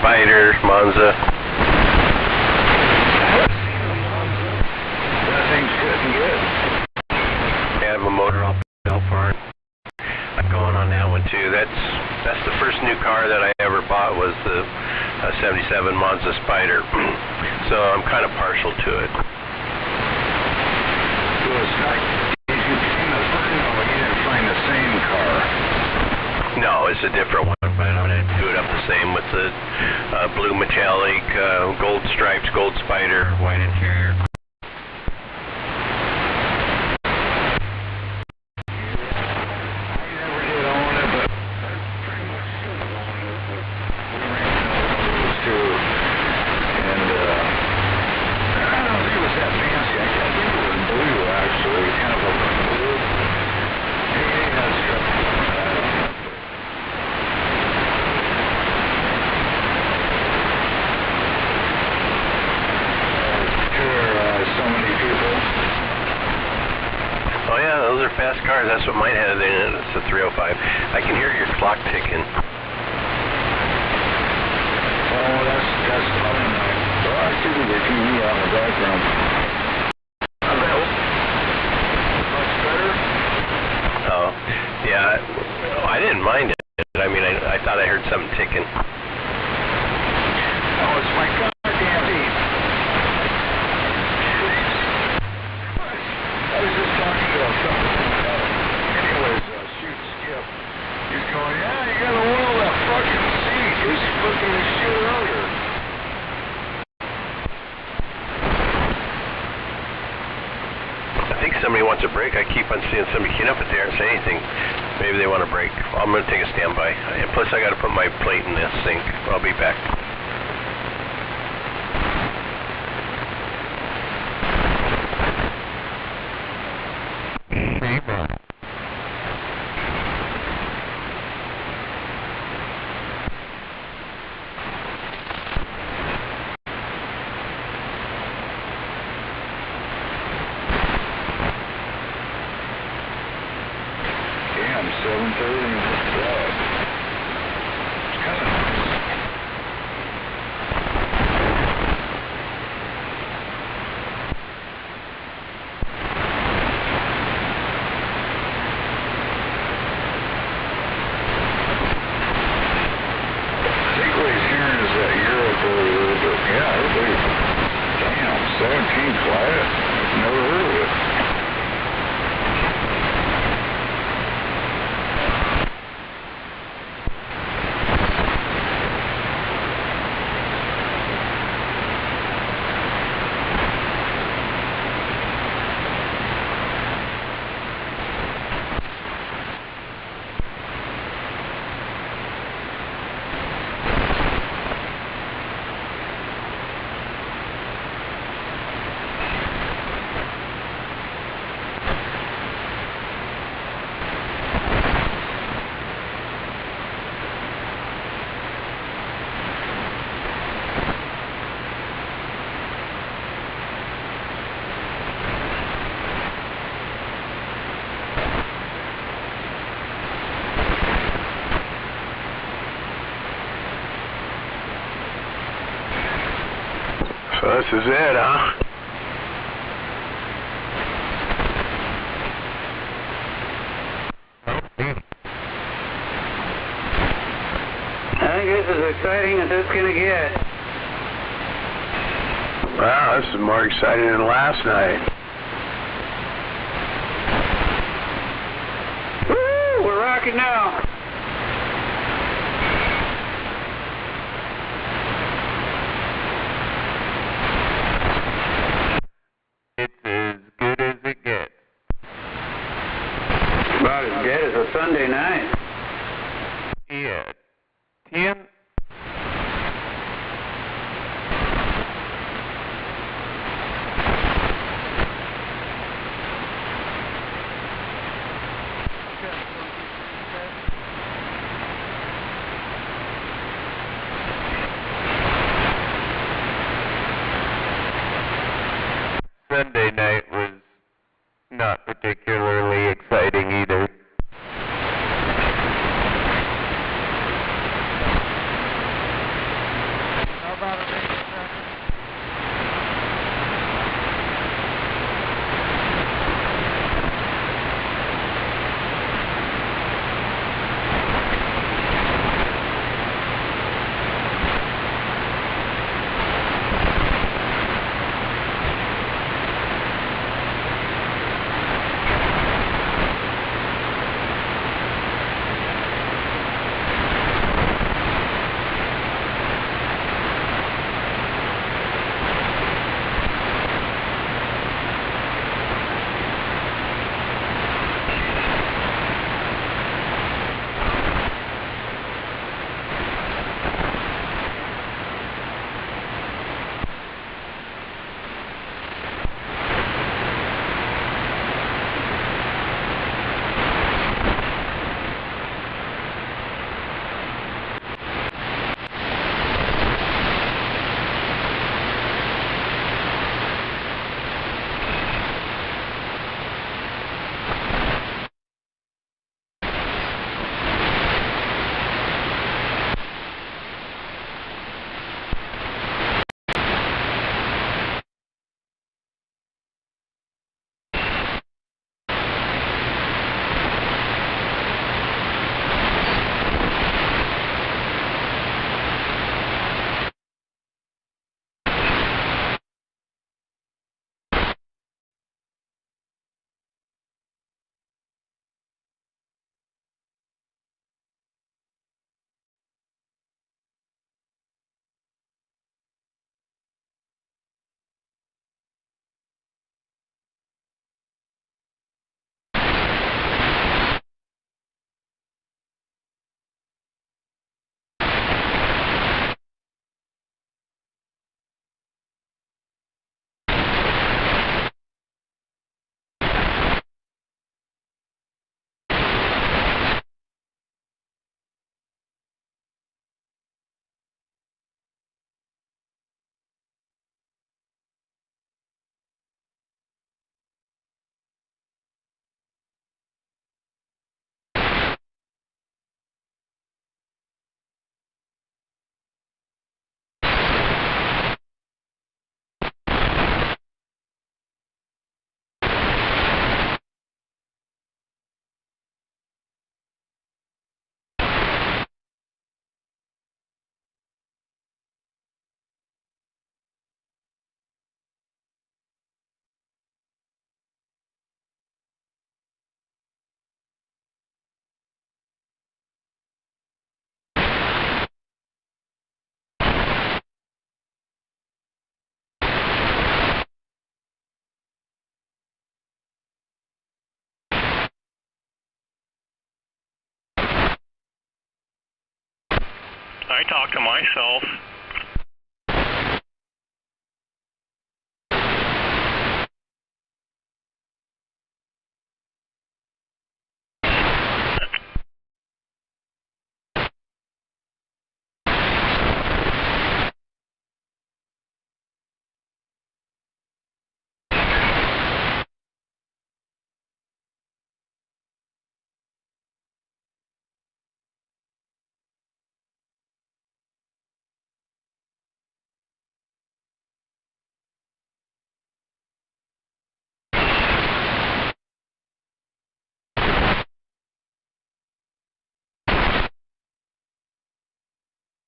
Spider, Monza. That thing's good and good. I have a motor all for it. I'm going on that one too. That's the first new car that I ever bought was the 77 Monza Spider. So I'm kind of partial to it. So it's not, did you find the first, no, you didn't find the same car. No, it's a different one, but I'm going to do it up the same with the blue metallic, gold stripes, gold Spider, white interior. Oh yeah, those are fast cars. That's what mine had in it. It's a 305. I can hear your clock ticking. Oh, that's probably nice. Well, I see the TV on the background. How's that? Much better? Oh, yeah. I didn't mind it. I mean, I thought I heard something ticking. Oh, it's my goddamn teeth. I was just talking to something. Anyways, shoot, Skip. He's going, yeah, you gotta oil that fucking seat. He's fucking his shit earlier. I think somebody wants a break. I keep on seeing somebody get up, but they aren't saying anything. Maybe they want a break. I'm going to take a standby. And plus, I got to put my plate in this sink. I'll be back. Damn, 7:30. Yeah. It's kind of nice. I think what he's hearing is that Euro a little bit. Yeah, everybody. Damn, 17 quiet. Never heard of it. So this is it, huh? I think this is as exciting as it's going to get. Wow, this is more exciting than last night. Woo! We're rocking now. It's as good as it gets. About as dead as a Sunday night. Yeah. 10. Sunday night was not particularly exciting either. I talk to myself.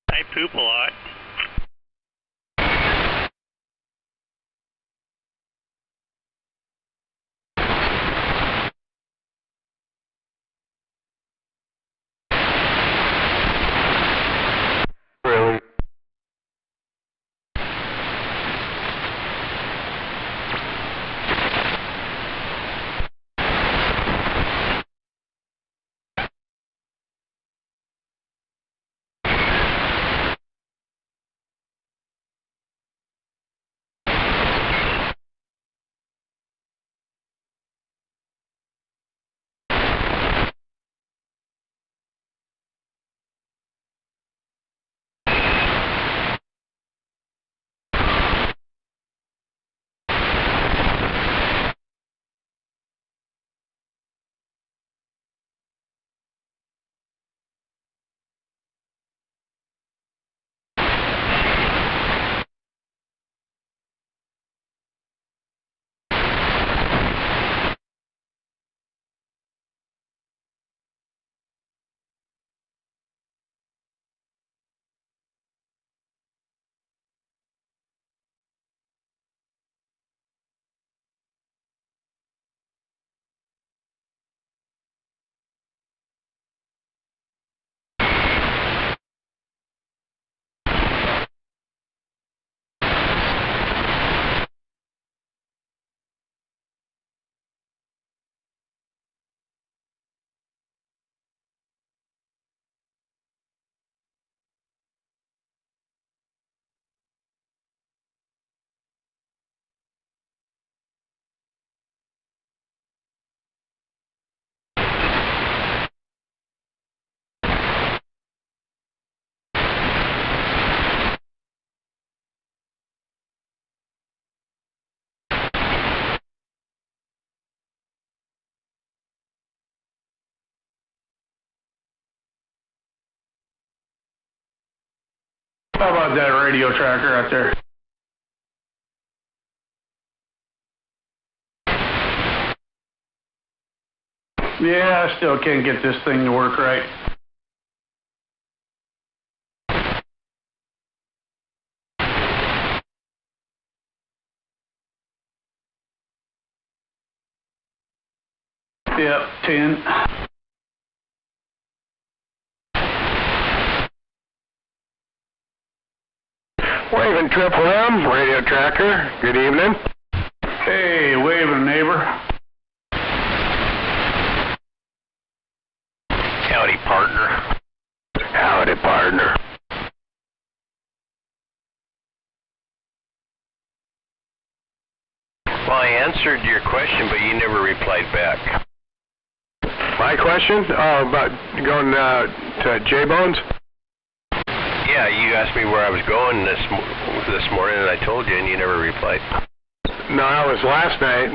I poop a lot. Really? How about that radio tracker out there? Yeah, I still can't get this thing to work right. Yep, 10. Waving Triple M, radio tracker. Good evening. Hey, waving, neighbor. Howdy, partner. Howdy, partner. Well, I answered your question, but you never replied back. My question? Oh, about going to J-Bones? Yeah, you asked me where I was going this morning, and I told you, and you never replied. No, that was last night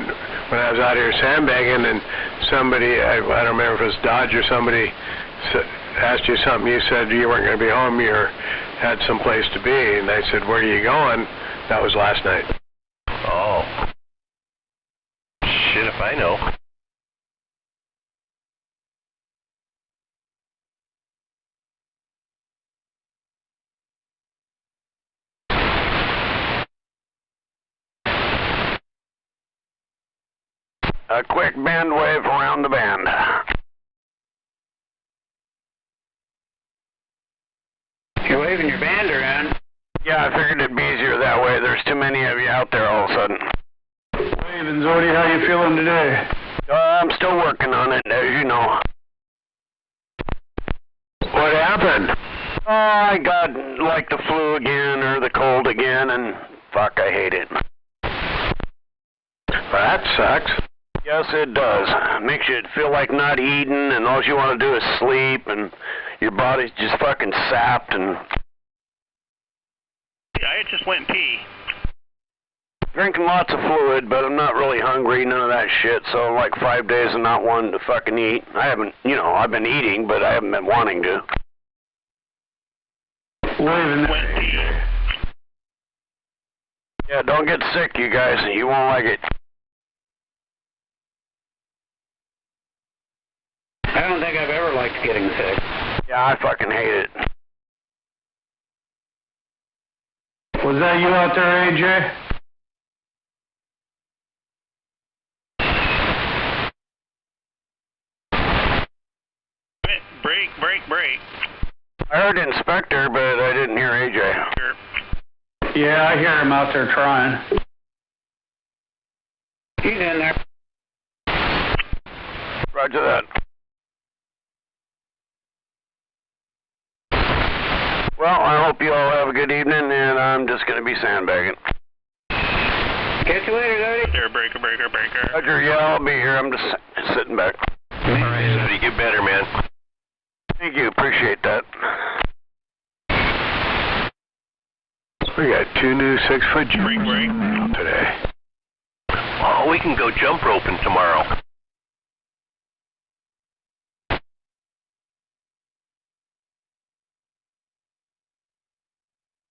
when I was out here sandbagging, and somebody, I don't remember if it was Dodge or somebody, asked you something. You said you weren't going to be home, you had some place to be, and I said, where are you going? That was last night. Oh. Shit if I know. A quick band wave around the band. You're waving your band around. Yeah, I figured it'd be easier that way. There's too many of you out there all of a sudden. Waving, Zody, how you feeling today? I'm still working on it, as you know. What happened? Oh, I got like the flu again or the cold again, and fuck, I hate it. That sucks. Yes, it does. Makes you feel like not eating, and all you want to do is sleep, and your body's just fucking sapped, and... Yeah, I just went and pee. Drinking lots of fluid, but I'm not really hungry, none of that shit, so like 5 days of not wanting to fucking eat. I haven't, I've been eating, but I haven't been wanting to. Went and pee. Yeah, don't get sick, you guys. You won't like it. I don't think I've ever liked getting sick. Yeah, I fucking hate it. Was that you out there, AJ? Break. I heard Inspector, but I didn't hear AJ. Sure. Yeah, I hear him out there trying. He's in there. Roger that. Well, I hope you all have a good evening, and I'm just going to be sandbagging. Catch you later, Daddy. There, breaker. Roger, yeah, I'll be here. I'm just sitting back. All right, so you get better, man. Thank you. Appreciate that. We got 2 new 6-foot jumpers Break. out today. Oh, we can go jump roping tomorrow.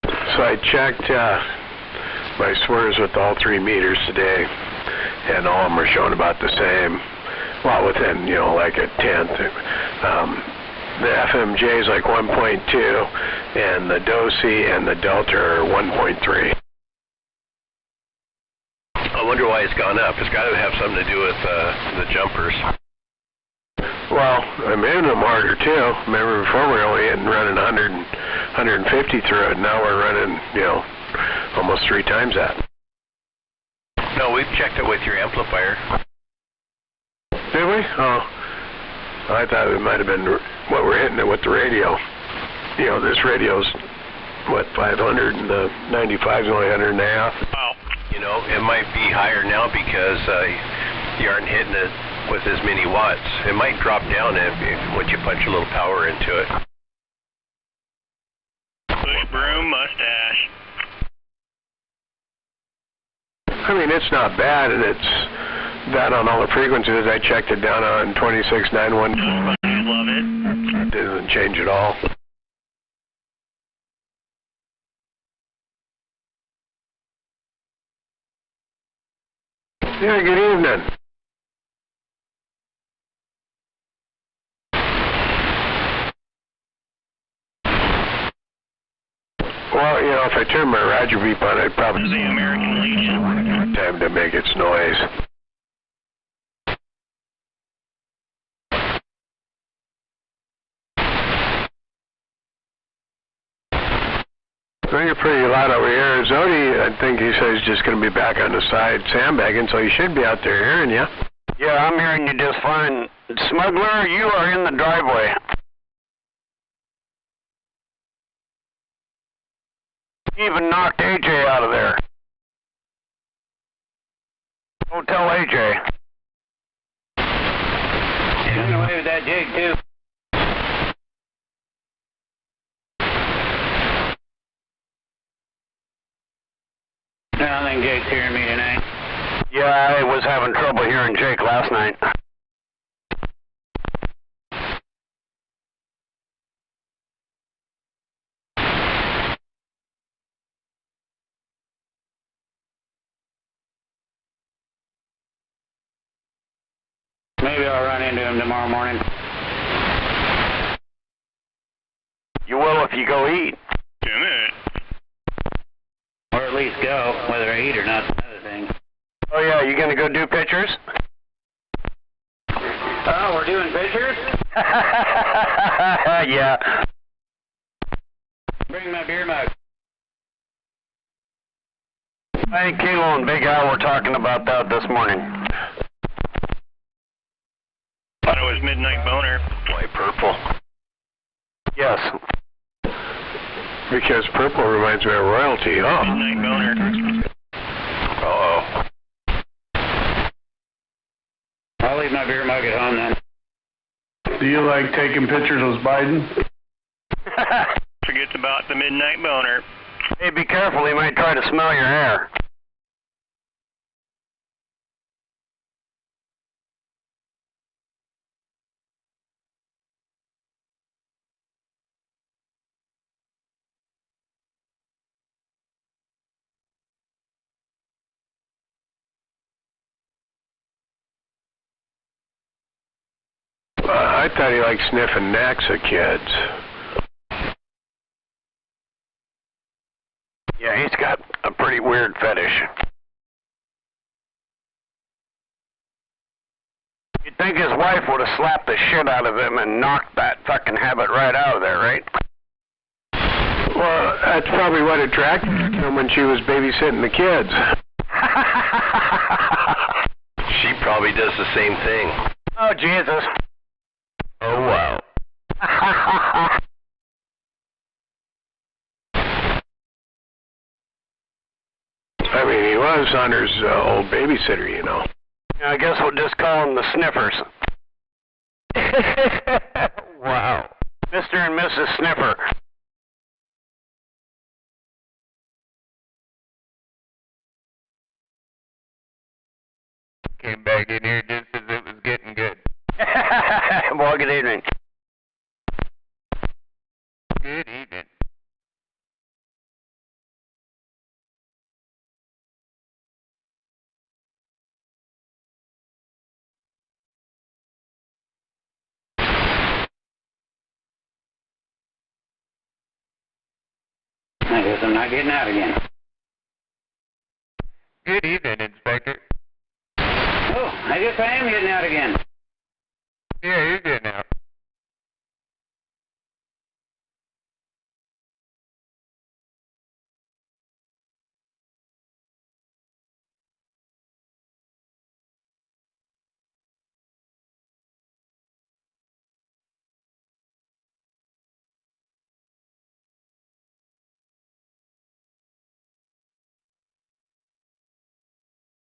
So I checked my swears with all 3 meters today, and all of them are showing about the same. Well, within, like a tenth. The FMJ is like 1.2, and the DOSI and the Delta are 1.3. I wonder why it's gone up. It's got to have something to do with the jumpers. Well, I'm in them harder too. Remember before we were only running 100 and 150 through it. Now we're running, almost 3 times that. No, we've checked it with your amplifier. Did we? Oh, I thought it might have been what we're hitting it with the radio. This radio's, 500, and the 95's only 100 and a half. Wow. It might be higher now because you aren't hitting it with as many watts. It might drop down once you punch a little power into it. Bush broom mustache. I mean, it's not bad, and it's bad on all the frequencies. I checked it down on 26.91. I love it. It doesn't change at all. Yeah, good evening. Well, if I turn my Roger beep on, I'd probably... The American Legion. Time to make its noise. Well, you're pretty loud over here. Zodi, I think he says he's just going to be back on the side sandbagging, so he should be out there hearing you. Yeah, I'm hearing you just fine. Smuggler, you are in the driveway. Even knocked AJ out of there. Don't tell AJ. Getting away with that jig, too. I don't think Jake's hearing me tonight. Yeah, I was having trouble hearing Jake last night. Maybe I'll run into him tomorrow morning. You will if you go eat. Damn it. Or at least go. Whether I eat or not is another thing. Oh yeah, you gonna go do pictures? Oh, we're doing pictures? Yeah. Bring my beer mug. I think Kilo and Big Al were talking about that this morning. Thought it was Midnight Boner. White purple. Yes. Because purple reminds me of royalty, huh? Midnight boner. Uh-oh. I'll leave my beer mug at home then. Do you like taking pictures with Biden? Forgets about the midnight boner. Hey, be careful, he might try to smell your hair. I thought he liked sniffing necks of kids. Yeah, he's got a pretty weird fetish. You'd think his wife would have slapped the shit out of him and knocked that fucking habit right out of there, right? Well, that's probably what attracted him when she was babysitting the kids. She probably does the same thing. Oh, Jesus. Oh, wow. I mean, he was Hunter's old babysitter, you know. I guess we'll just call them the Sniffers. Wow. Mr. and Mrs. Sniffer. Came back in here just as it was getting good. Well, good evening. Good evening. I guess I'm not getting out again. Good evening, Inspector. Oh, I guess I am getting out again. Yeah, you're getting out.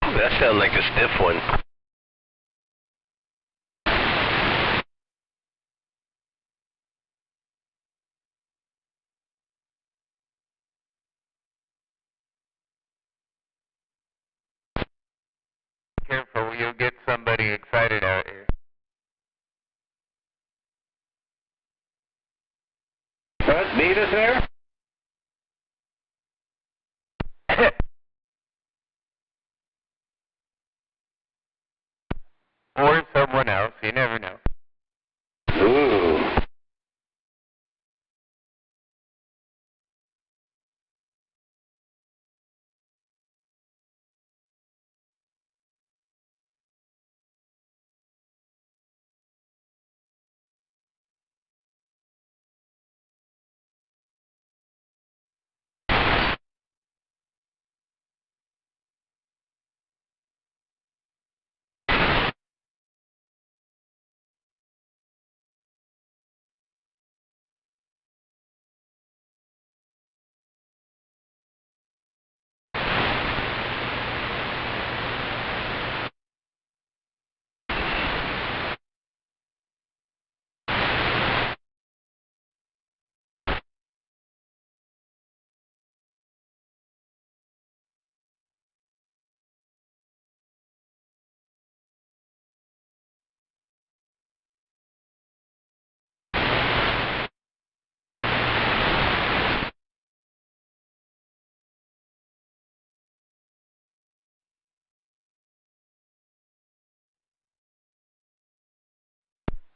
That sounds like a stiff one. Careful, you'll get somebody excited out here. What, Beavis there? Or someone else, you never know. Ooh.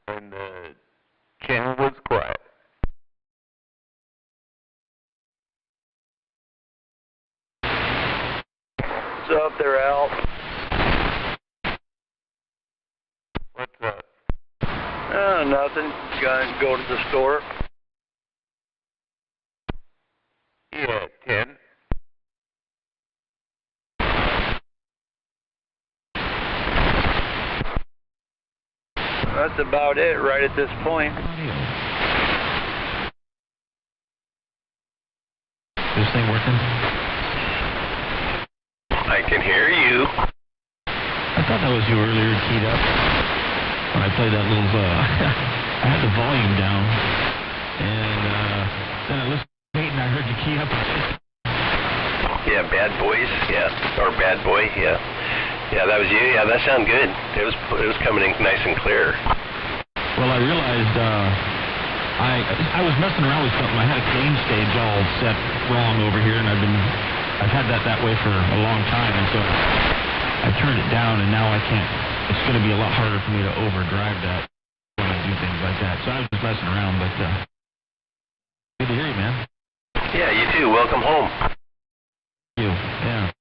And the chin was quiet. What's up there, Al? What's up? Nothing. Gonna go to the store. Yeah, 10. That's about it right at this point. this thing working? I can hear you. I thought that was you earlier keyed up when I played that little, I had the volume down, and then I listened to it and I heard you key up. Yeah, Bad Boys, yeah, or Bad Boy, yeah. Yeah, that was you. Yeah, that sounded good. It was coming in nice and clear. Well, I realized I was messing around with something. I had a gain stage all set wrong over here, and I've had that way for a long time, and so I turned it down, and now I can't. It's going to be a lot harder for me to overdrive that when I do things like that. So I was just messing around, but good to hear you, man. Yeah, you too. Welcome home. You, yeah.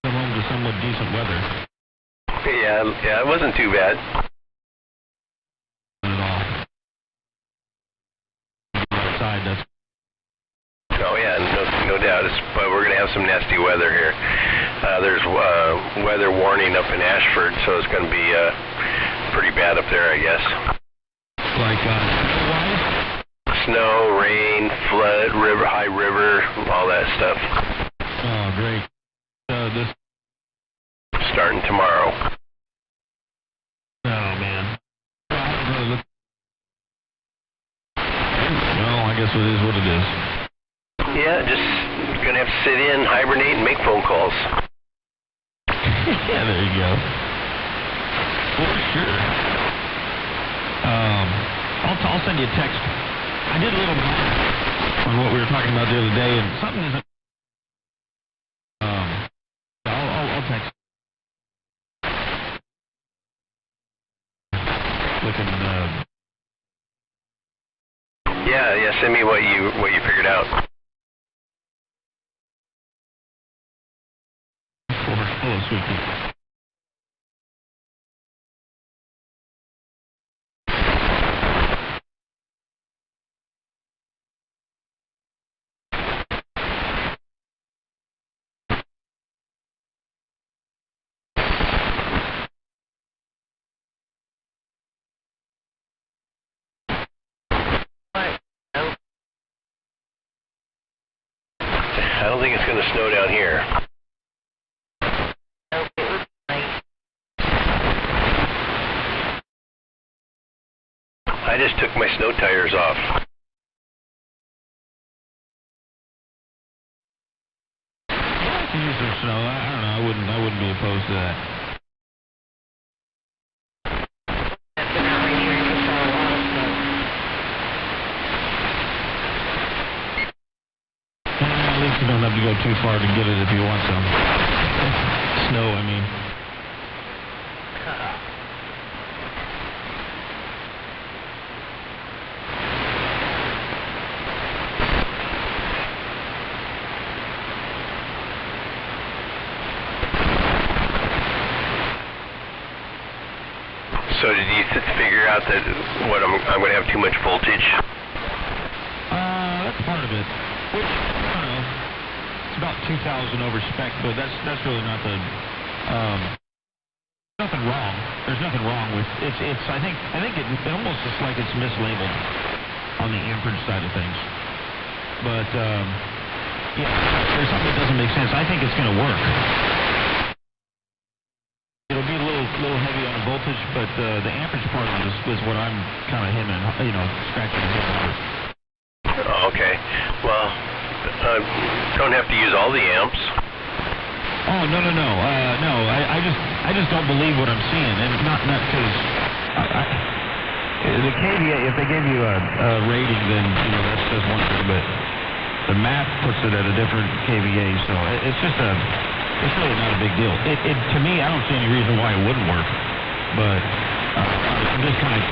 Come home to somewhat decent weather. Yeah, it wasn't too bad. Not at all. Outside, that's. Oh yeah, no doubt. But we're going to have some nasty weather here. There's weather warning up in Ashford, so it's going to be pretty bad up there, I guess. Like snow-wise? Snow, rain, flood, river, high river, all that stuff. Oh, great. This. Starting tomorrow. Oh man. I haven't really looked. Well, I guess it is what it is. Yeah, just going to have to sit in, hibernate, and make phone calls. Yeah, there you go. For sure. I'll send you a text. I did a little math on what we were talking about the other day, and something isn't. I'll text. Looking. Yeah. Send me what you figured out. Hello, sweetie. I don't think it's going to snow down here. I just took my snow tires off. I can use some snow. I don't know. I wouldn't be opposed to that. At least you don't have to go too far to get it if you want some. Snow, I mean. So did you figure out that I'm going to have too much voltage? That's part of it. Which, I don't know, it's about 2,000 over spec, but that's really not the, nothing wrong. There's nothing wrong with, I think it almost looks like it's mislabeled on the amperage side of things. But, yeah, there's something that doesn't make sense. I think it's going to work. It'll be a little heavy on the voltage, but the amperage part of it is what I'm kind of hemming, scratching my head over. Okay. Well, don't have to use all the amps. Oh, no. No, I just don't believe what I'm seeing, and not because the KVA. If they gave you a rating, then that says one thing, but the math puts it at a different KVA, so it's really not a big deal. To me, I don't see any reason why it wouldn't work, but I'm just kind of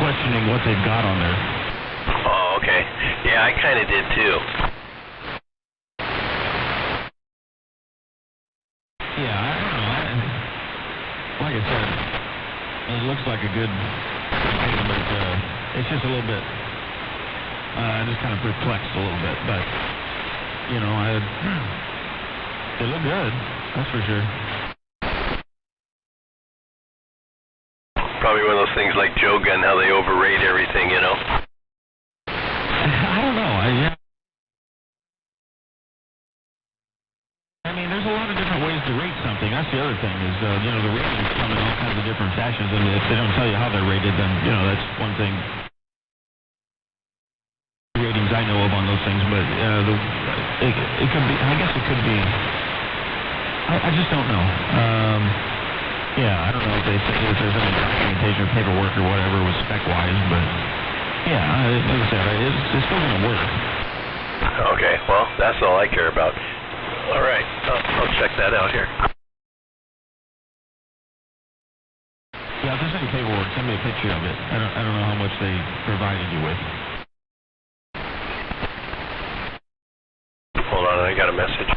questioning what they've got on there. Oh, okay. Yeah, I kind of did too. Yeah, I don't know. Like I said, it looks like a good thing, but it's just a little bit. I'm just kind of perplexed a little bit, but they look good. That's for sure. Probably one of those things like Joe Gun, how they overrate everything, I don't know. mean, there's a lot of different ways to rate something. That's the other thing is, you know, the ratings come in all kinds of different fashions, and if they don't tell you how they're rated, then, you know, that's one thing. Ratings I know of on those things, but it could be, I guess it could be, I just don't know. Yeah, I don't know if there's any documentation or paperwork or whatever with spec-wise, but yeah, like I said, it's still going to work. Okay, well, that's all I care about. All right, I'll check that out here. Yeah, if there's any paperwork, send me a picture of it. I don't know how much they provided you with. Hold on, I got a message.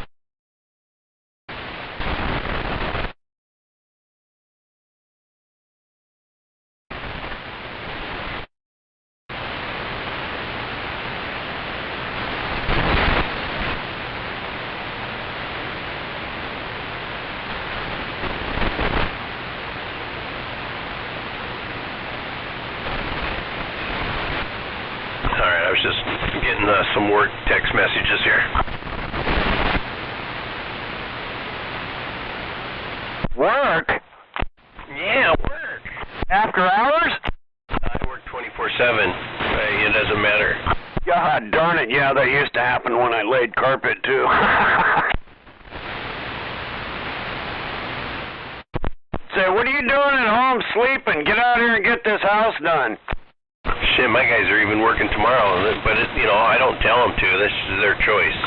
Alright, I was just getting some work text messages here. Work? Yeah, work. After hours? I work 24/7. It doesn't matter. God darn it, yeah, that used to happen when I laid carpet, too. Say, what are you doing at home sleeping? Get out here and get this house done. Shit, my guys are even working tomorrow, but you know, I don't tell them to. This is their choice.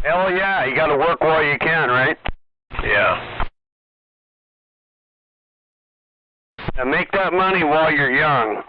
Hell yeah, you gotta work while you can, right? Yeah. And make that money while you're young.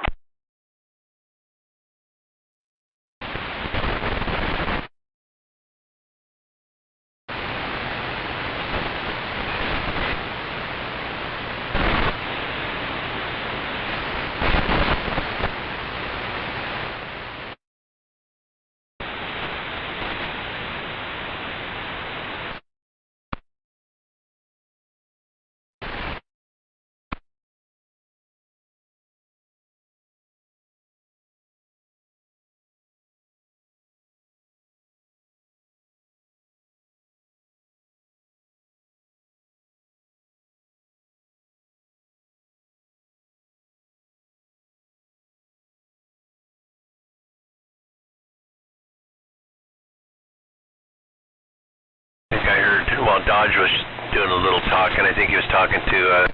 I think I heard, well, Dodge was doing a little talking. I think he was talking to,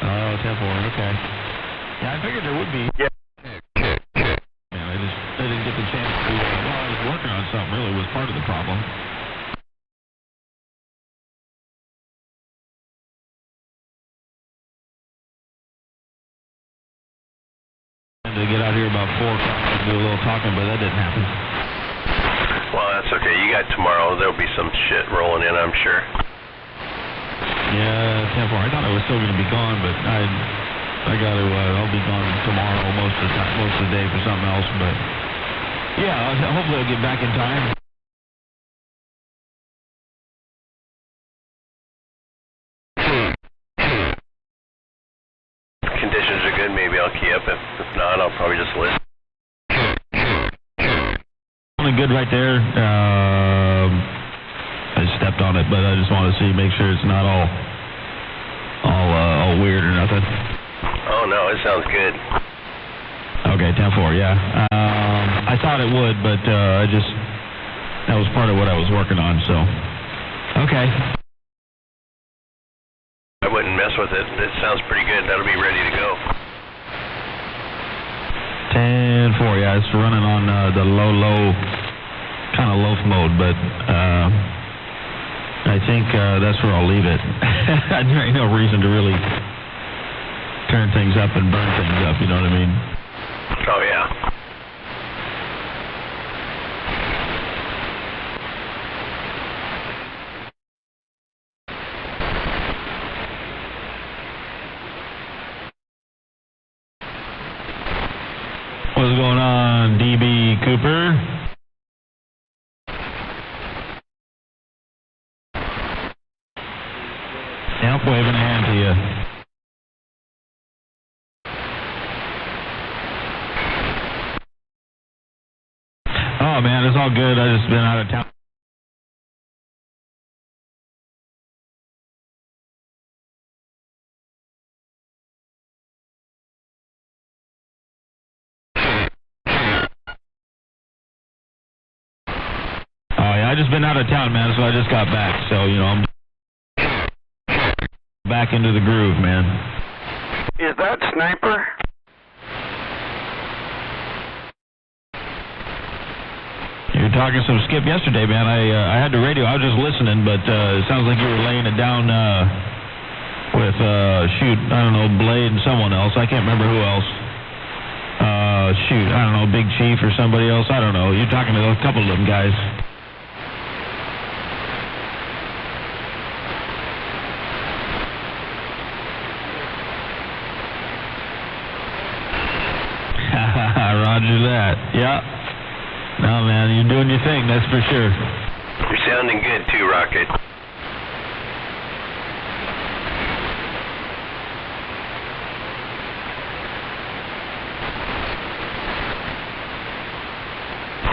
Oh, 10-4, okay. Yeah, I figured there would be. Yeah. Yeah, I didn't get the chance to, well, I was working on something, really, was part of the problem. And to get out here about 4 o'clock and do a little talking, but that didn't happen. well, that's okay. You got tomorrow. There'll be some shit rolling in, I'm sure. Yeah, 10-4. I thought I was still going to be gone, but I got to, I'll be gone tomorrow most of the day for something else, but yeah, hopefully I'll get back in time. Conditions are good. Maybe I'll key up. If not, I'll probably just listen. Only good right there. I stepped on it, but I just want to make sure it's not all weird or nothing. Oh, no, it sounds good. Okay, 10-4, yeah. I thought it would, but that was part of what I was working on, so. Okay. I wouldn't mess with it. It sounds pretty good. That'll be ready to go. 10-4, yeah, it's running on the low, kind of loaf mode, but I think that's where I'll leave it. There ain't no reason to really turn things up and burn things up, you know what I mean? Oh, yeah. What's going on, DB Cooper? Yep, waving a hand to you. Oh, man, it's all good. I just been out of town. Oh, yeah, I just been out of town, man, so I just got back. So, you know, I'm back into the groove, man. Is that Sniper? You were talking some Skip yesterday, man. I had the radio. I was just listening, but it sounds like you were laying it down with, shoot, I don't know, Blade and someone else. I can't remember who else. Shoot, I don't know, Big Chief or somebody else. I don't know. You're talking to a couple of them guys. Roger that. Yeah. No, man, you're doing your thing, that's for sure. You're sounding good too, Rocket.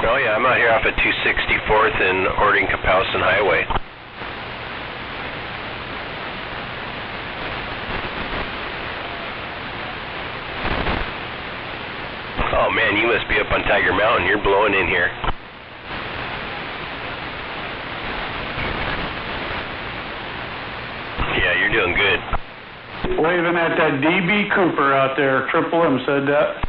Oh yeah, I'm out here off of 264th and Ording-Kapowson Highway. Oh man, you must be up on Tiger Mountain. You're blowing in here. Yeah, you're doing good. Waving at that DB Cooper out there. Triple M said that.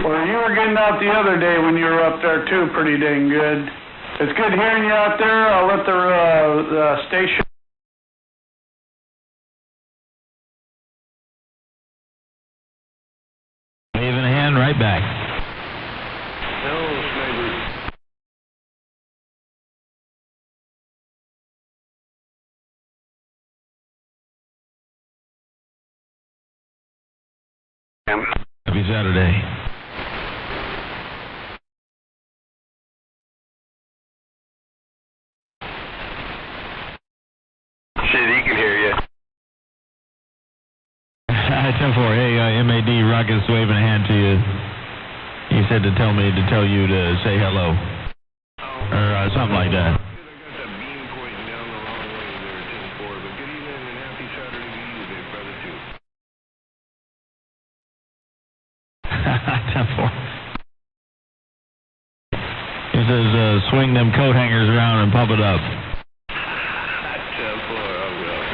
Well, you were getting out the other day when you were up there too, pretty dang good. It's good hearing you out there. I'll let the station. Waving a hand right back. Hello, Sniper. Happy Saturday. Shit, he can hear you. 10-4, hey, MAD, Rocket's waving a hand to you. He said to tell me to tell you to say hello. Or something like that. I got that beam pointing down the wrong way there, 10-4, but good evening and happy Saturday to you, big brother, too. 10-4. He says, swing them coat hangers around and pump it up. 10-4, I will.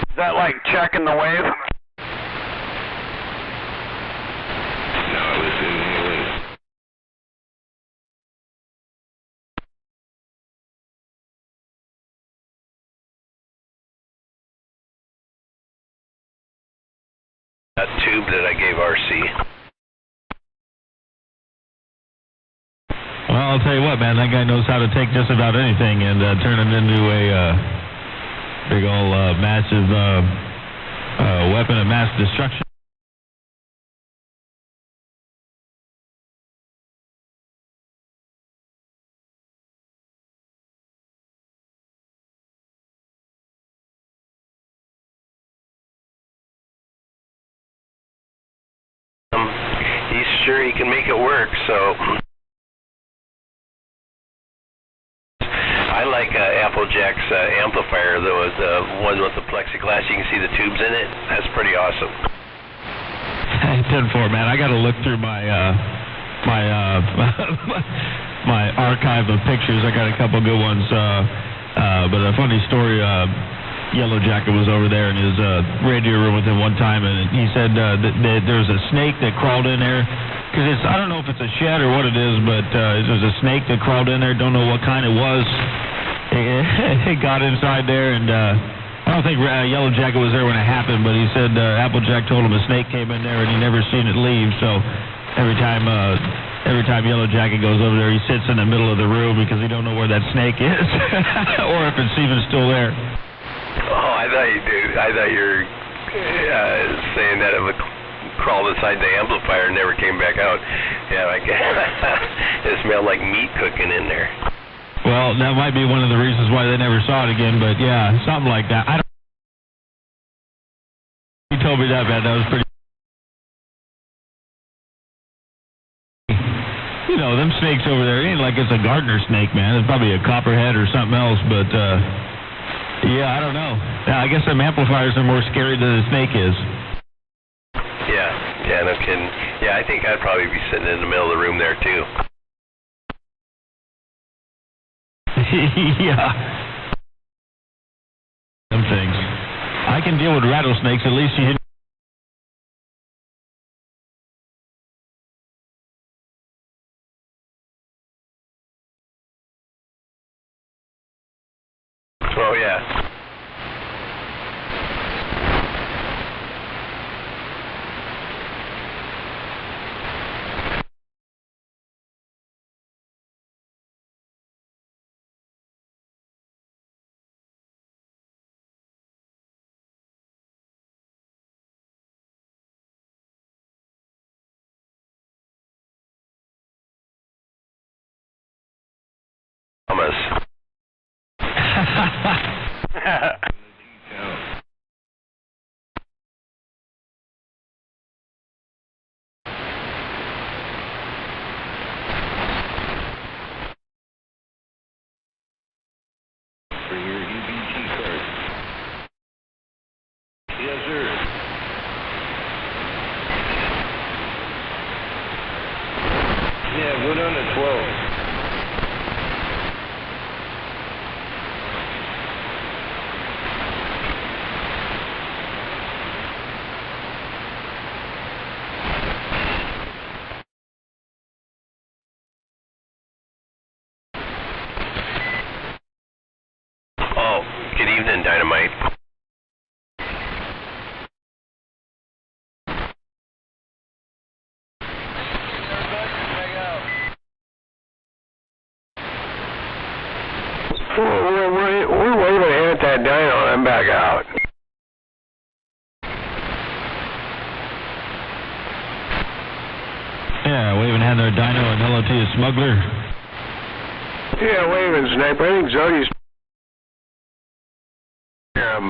Is that like checking the wave? No, I was inhaling. That tube that I gave RC. Well, I'll tell you what, man, that guy knows how to take just about anything and turn it into a big old massive weapon of mass destruction. He's sure he can make it work, so I like Applejack's amplifier, though, is the one with the plexiglass. You can see the tubes in it. That's pretty awesome. 10-4, man. I got to look through my my archive of pictures. I got a couple good ones. But a funny story. Yellow Jacket was over there in his radio room with him one time, and he said that there was a snake that crawled in there. Because I don't know if it's a shed or what it is, but there's a snake that crawled in there. Don't know what kind it was. It got inside there, and don't think Yellow Jacket was there when it happened, but he said Applejack told him a snake came in there and he never seen it leave. So every time Yellow Jacket goes over there, he sits in the middle of the room because he don't know where that snake is or if it's even still there. Oh, I thought you were saying that it would crawl inside the amplifier and never came back out. Yeah, like it smelled like meat cooking in there. Well, that might be one of the reasons why they never saw it again, but yeah, something like that. He told me that, man. That was pretty. You know, them snakes over there, it ain't like it's a gardener snake, man. It's probably a copperhead or something else, but yeah, I don't know. Yeah, I guess them amplifiers are more scary than the snake is. Yeah, no kidding. Yeah, I think I'd probably be sitting in the middle of the room there too. Yeah. Some things. I can deal with rattlesnakes. At least you hit. Oh, yeah. Thomas. For your EBT card. Yes, sir. Yeah, go down to 12. Oh, good evening, Dynamite. We're waving ahead at that dyno and I'm back out. Yeah, waving hand there, Dino, and hello to you, Smuggler. Yeah, waving, Sniper. I think Zody's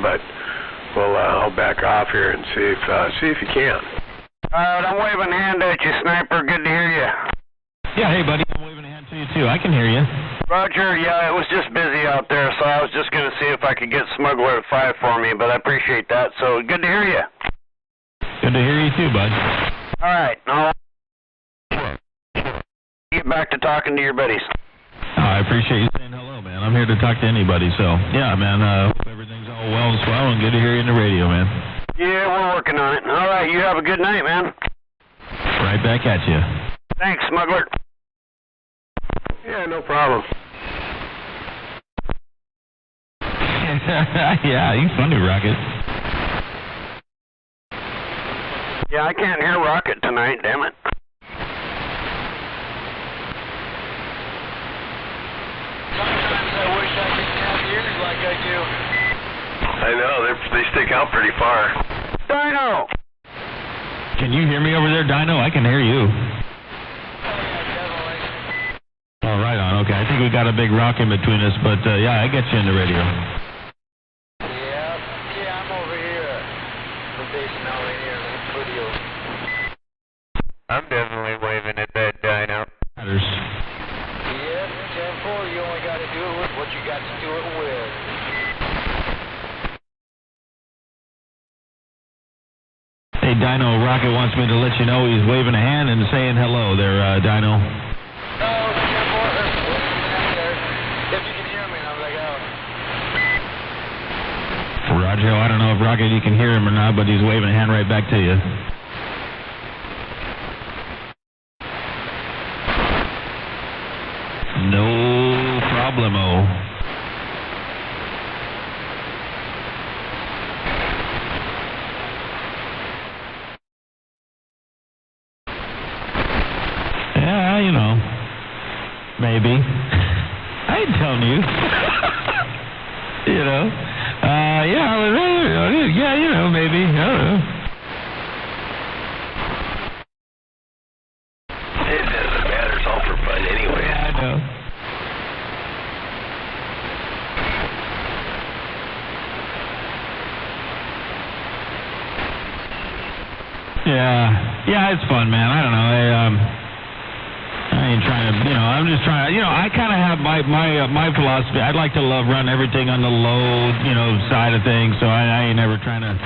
but I'll back off here and see if you can. I'm waving hand at you, Sniper. Good to hear you. Yeah, hey, buddy, I'm waving a hand to you, too. I can hear you. Roger, yeah, it was just busy out there, so I was just going to see if I could get Smuggler at 5 for me, but I appreciate that, so good to hear you. Good to hear you, too, bud. All right, I'll get back to talking to your buddies. I appreciate you saying hello, man. I'm here to talk to anybody, so, yeah, man, hope everything's all well and swell, and good to hear you in the radio, man. Yeah, we're working on it. All right, you have a good night, man. Right back at you. Thanks, Smuggler. Yeah, no problem. Yeah, you funny, Rocket. Yeah, I can't hear Rocket tonight, damn it. Sometimes I wish I could have ears like I do. I know, they stick out pretty far. Dino! Can you hear me over there, Dino? I can hear you. Oh, right on. Okay, I think we got a big rock in between us, but yeah, I get you in the radio. Yeah, I'm over here. We're basing out right here in the video. I'm definitely waving at that dyno. Matters. Yep, 10-4, you only got to do it with what you got to do it with. Hey, Dino, Rocket wants me to let you know he's waving a hand and saying hello there, Dino. Oh, 10-4, there. If you can hear me, I'm like, oh. Roger, I don't know if Rocket, you can hear him or not, but he's waving a hand right back to you. No problemo. maybe. I ain't telling you. You know? Yeah, maybe. I don't know. It doesn't matter. It's all for fun anyway. Yeah, I know. Yeah, it's fun, man. I don't know. I ain't trying to, I'm just trying to, I kind of have my philosophy. I'd like to run everything on the low, side of things. So I ain't ever trying to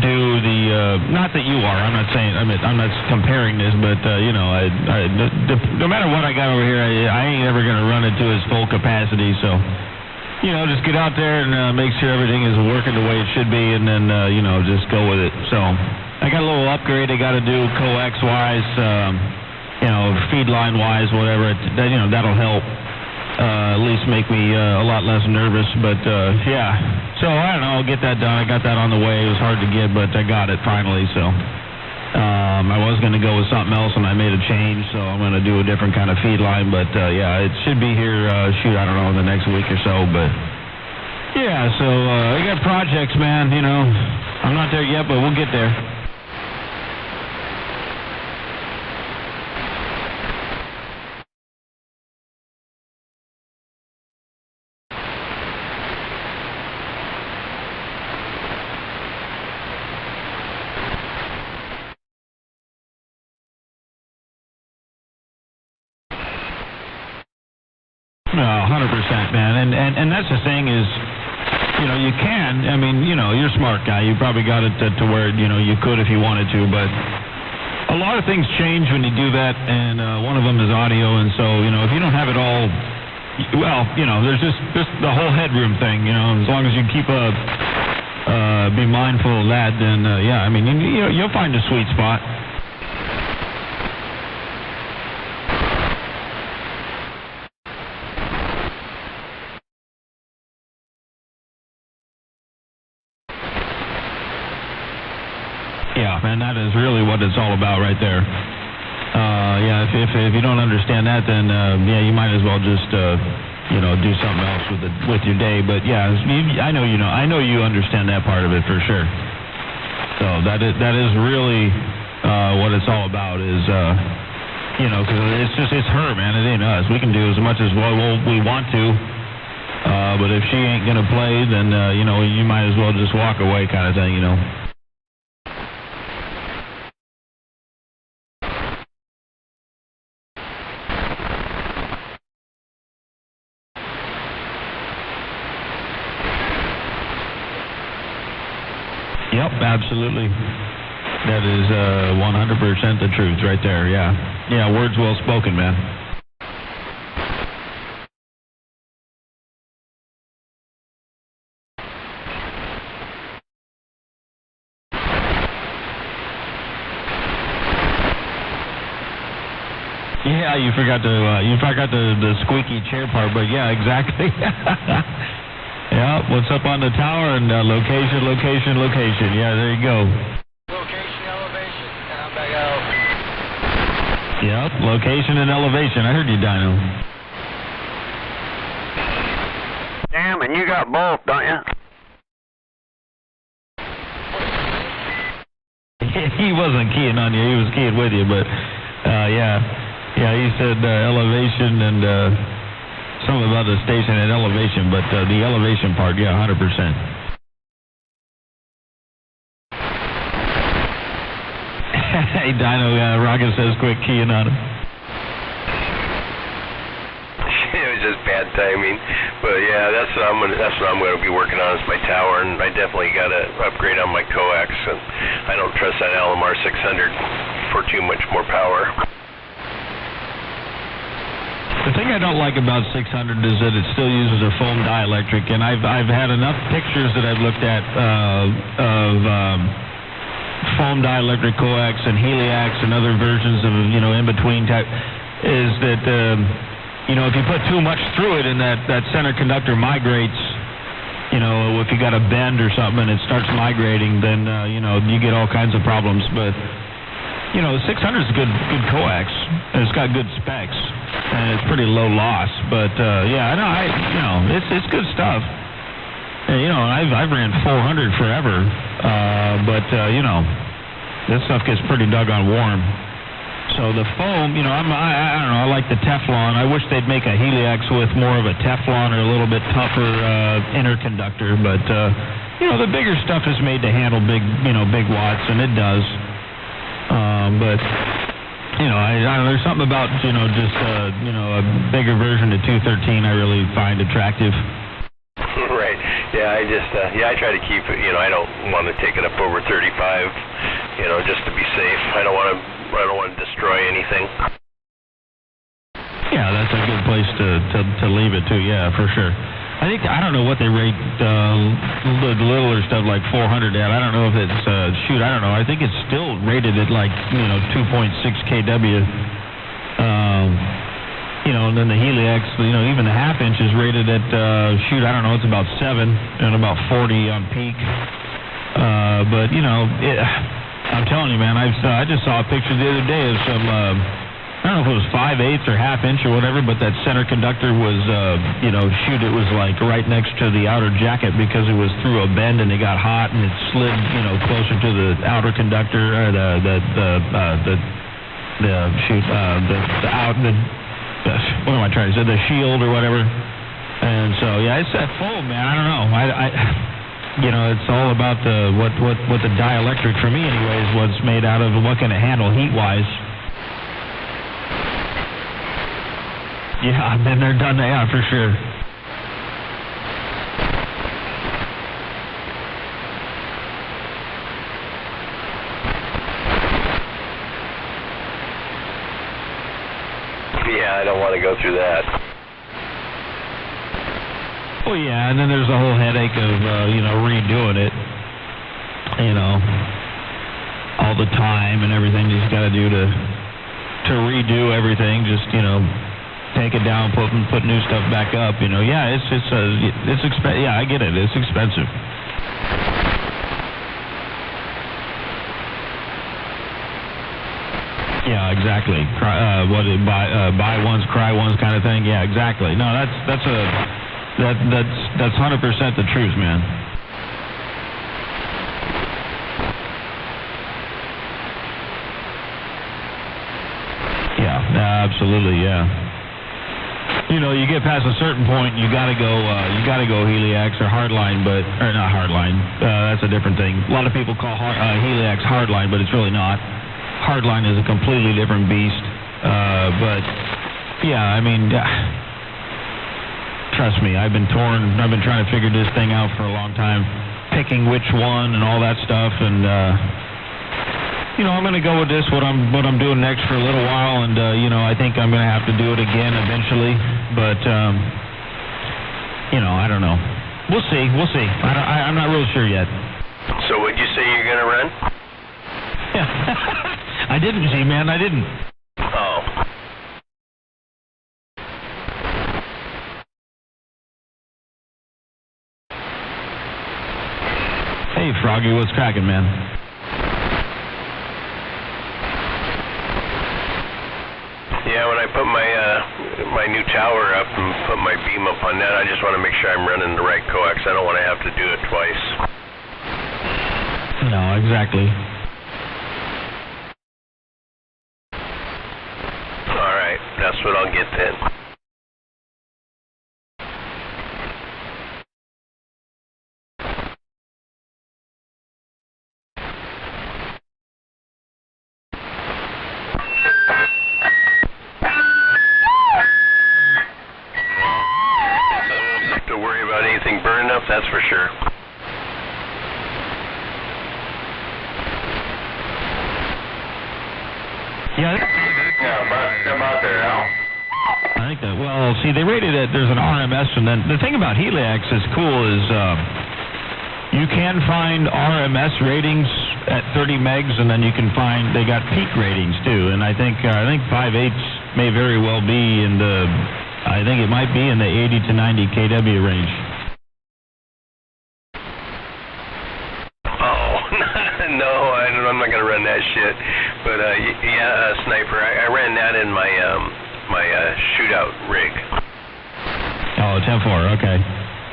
do the, not that you are. I'm not saying, I'm not comparing this, but no matter what I got over here, I ain't ever gonna run it to its full capacity. So, just get out there and make sure everything is working the way it should be, and then just go with it. So I got a little upgrade I got to do coax wise. Feed line wise, whatever, that'll help at least make me a lot less nervous. But so I don't know, I'll get that done. I got that on the way. It was hard to get, but I got it finally. So I was going to go with something else, and I made a change, so I'm going to do a different kind of feed line. But it should be here. I don't know, in the next week or so. But so I got projects, man. I'm not there yet, but we'll get there. No, 100%, man, and that's the thing is, you can. I mean, you're a smart guy. You probably got it to where you could if you wanted to, but a lot of things change when you do that, and one of them is audio. And so, if you don't have it all, there's just the whole headroom thing. As long as you keep be mindful of that, then you'll find a sweet spot. Yeah, man, that is really what it's all about right there. If you don't understand that, then you might as well just do something else with your day. But I know you understand that part of it for sure. So that is really what it's all about. Is because it's her, man. It ain't us. We can do as much as we want to. But if she ain't gonna play, then you might as well just walk away, kind of thing. Yep, absolutely. That is 100% the truth right there, yeah. Words well spoken, man. Yeah, you forgot the squeaky chair part, but yeah, exactly. Yeah, what's up on the tower and location. Yeah, there you go. Location, elevation, and I'm back out. Yep, location and elevation. I heard you, Dino. Damn, and you got both, don't you? He wasn't keying on you. He was keying with you, but he said elevation and something about the station and elevation, but the elevation part, 100%. Hey, Dino, Rocket says quit keying on him. It was just bad timing, but that's what I'm going to be working on is my tower, and I definitely got to upgrade on my coax, and I don't trust that LMR 600 for too much more power. The thing I don't like about 600 is that it still uses a foam dielectric, and I've had enough pictures that I've looked at of foam dielectric coax and heliacs and other versions of in between type. Is that if you put too much through it and that center conductor migrates, if you got a bend or something and it starts migrating, then you get all kinds of problems. But 600 is a good coax, and it's got good specs. and it's pretty low loss. But yeah, it's good stuff. And, I've ran 400 forever, but this stuff gets pretty doggone warm. So the foam, I don't know, I like the Teflon. I wish they'd make a Helix with more of a Teflon or a little bit tougher inner conductor, but the bigger stuff is made to handle big watts, and it does. But I don't know, there's something about just a bigger version of 213 I really find attractive. Right. Yeah, I try to keep it. I don't want to take it up over 35. Just to be safe. I don't want to destroy anything. Yeah, that's a good place to leave it too. Yeah, for sure. I don't know what they rate the littler stuff like 400 at. I don't know if it's I don't know. I think it's still rated at like 2.6 kW. And then the Helix, even the half inch is rated at I don't know. It's about 7 and about 40 on peak. But I'm telling you, man, I just saw a picture the other day of some. I don't know if it was 5/8 or half inch or whatever, but that center conductor was, it was like right next to the outer jacket because it was through a bend and it got hot and it slid, closer to the outer conductor or what am I trying to say? The shield or whatever. And so yeah, it's that foam, man. I don't know. It's all about what the dielectric for me, anyways. What's made out of and what can it handle heat-wise. Yeah, I've been there, done that, yeah, for sure. Yeah, I don't want to go through that. Well, yeah, and then there's the whole headache of, redoing it, all the time and everything you just got to do to redo everything, just, take it down, put new stuff back up. Yeah, it's expensive. Yeah, I get it. It's expensive. Yeah, exactly. Buy once, cry once kind of thing. Yeah, exactly. No, that's 100% the truth, man. Yeah, absolutely. Yeah. You get past a certain point, you gotta go Helix or hardline, or not hardline. That's a different thing. A lot of people call Helix hardline, but it's really not. Hardline is a completely different beast. But yeah, trust me, I've been trying to figure this thing out for a long time, picking which one and all that stuff, and I'm going to go with this, what I'm doing next for a little while, and, I think I'm going to have to do it again eventually, but, I don't know. We'll see. I'm not real sure yet. So would you say you're going to run? I didn't, see, man, I didn't. Oh. Hey, Froggy, what's cracking, man? Yeah, when I put my new tower up and put my beam up on that, I just want to make sure I'm running the right coax. I don't want to have to do it twice. No, exactly. All right, that's what I'll get then. That's for sure. Yeah, I'm out there now. I think that, well, see, they rated it, there's an RMS, and then the thing about Helix is cool is you can find RMS ratings at 30 megs, and then you can find, they got peak ratings too, and I think 5/8 may very well be in the, I think it might be in the 80 to 90 kW range. No, I'm not gonna run that shit. But yeah, Sniper, I ran that in my my shootout rig. Oh, 10-4, okay.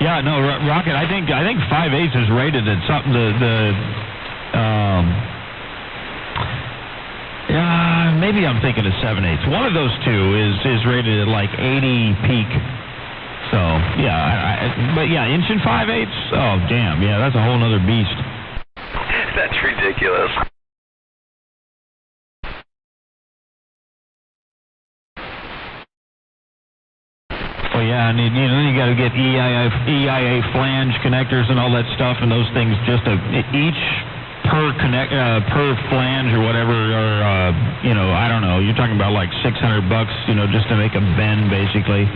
Yeah, no, Rocket, I think 5/8 is rated at something, maybe I'm thinking of 7/8. One of those two is rated at like 80 peak. So, yeah, but yeah, inch and 5/8, oh, damn, yeah, that's a whole nother beast. That's ridiculous. Well, yeah, and then you got to get EIA flange connectors and all that stuff, and those things each per flange or whatever, or I don't know. You're talking about like $600, just to make a bend, basically.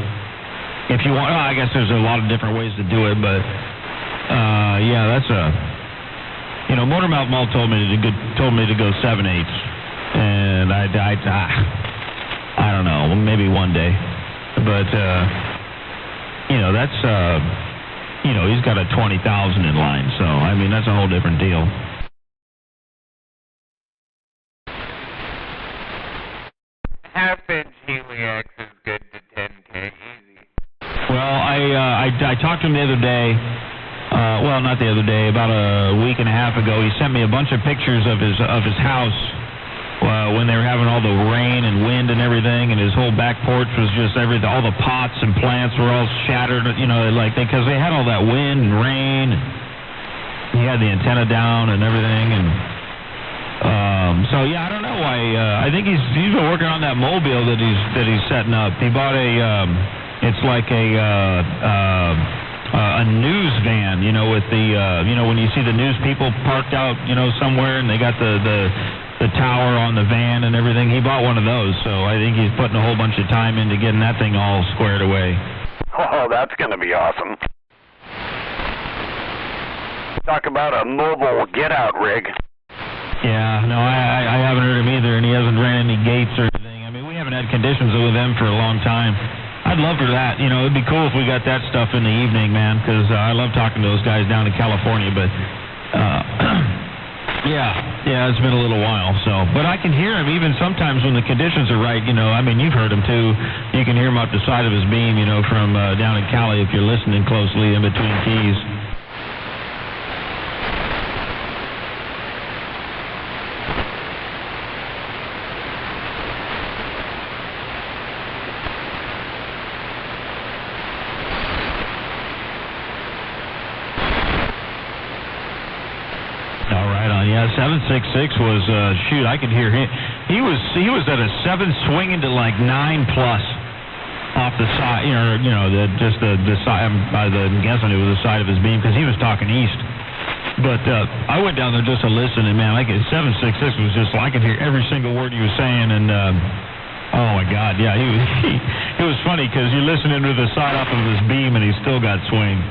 If you want, I guess there's a lot of different ways to do it, but yeah, that's Motormouth Mall told me to go 7/8, and I don't know, maybe one day, but that's he's got a 20,000 in line, so I mean that's a whole different deal. Half-inch Helix is good to 10K easy. Well, I talked to him the other day. Well, not the other day. About a week and a half ago, he sent me a bunch of pictures of his house when they were having all the rain and wind and everything, and his whole back porch was just everything. All the pots and plants were all shattered, because they had all that wind and rain. He had the antenna down and everything, and so yeah, I don't know why. I think he's been working on that mobile that he's setting up. He bought it's like a news van, with the when you see the news people parked out, somewhere, and they got the tower on the van and everything. He bought one of those, so I think he's putting a whole bunch of time into getting that thing all squared away. Oh, that's gonna be awesome. Talk about a mobile get-out rig. Yeah, no, I haven't heard him either, and he hasn't ran any gates or anything. I mean, we haven't had conditions with them for a long time. I'd love for that. It'd be cool if we got that stuff in the evening, man, because I love talking to those guys down in California, but yeah, it's been a little while, so. But I can hear him even sometimes when the conditions are right, I mean, you've heard him too. You can hear him up the side of his beam, from down in Cali if you're listening closely in between keys. Yeah, 766 was shoot. I could hear him. He was at a 7 swinging to like 9+ off the side. The side. I'm guessing it was the side of his beam because he was talking east. But I went down there just to listen, and man, 766 was just. I could hear every single word he was saying, and oh my God, yeah, it was funny because you're listening to the side off of his beam, and he still got swing.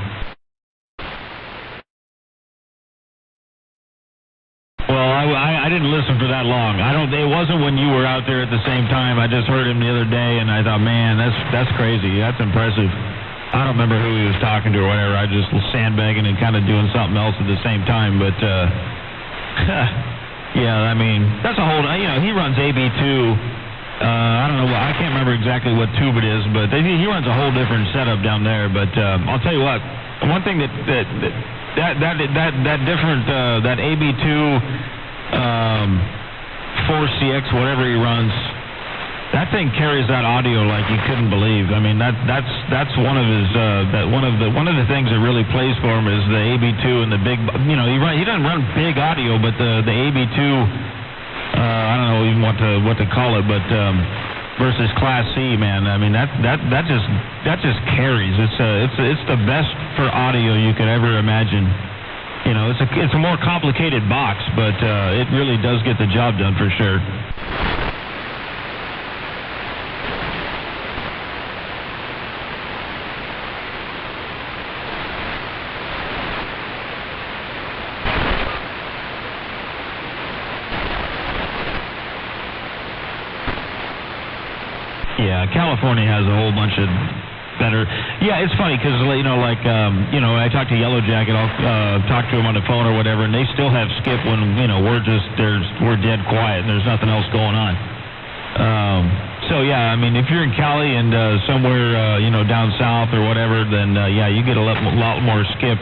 Well, I didn't listen for that long. It wasn't when you were out there at the same time. I just heard him the other day, and I thought, man, that's crazy. That's impressive. I don't remember who he was talking to or whatever. I just was sandbagging and kind of doing something else at the same time. But yeah, I mean, that's a whole. He runs AB2. I don't know. I can't remember exactly what tube it is, but he runs a whole different setup down there. But I'll tell you what. One thing that AB2 4CX, whatever he runs, that thing carries that audio like you couldn't believe. I mean, that's one of his one of the things that really plays for him is the AB2 and the big. He doesn't run big audio, but the AB2. I don't know even what to call it, but. Versus Class C, man. I mean that just carries. It's the best for audio you could ever imagine. It's a more complicated box, but it really does get the job done for sure. Yeah, California has a whole bunch of better. Yeah, it's funny because I talk to Yellow Jacket. I'll talk to him on the phone or whatever, and they still have skip when we're dead quiet and there's nothing else going on. So, yeah, I mean, if you're in Cali and somewhere, you know, down south or whatever, then, yeah, you get a lot more skip,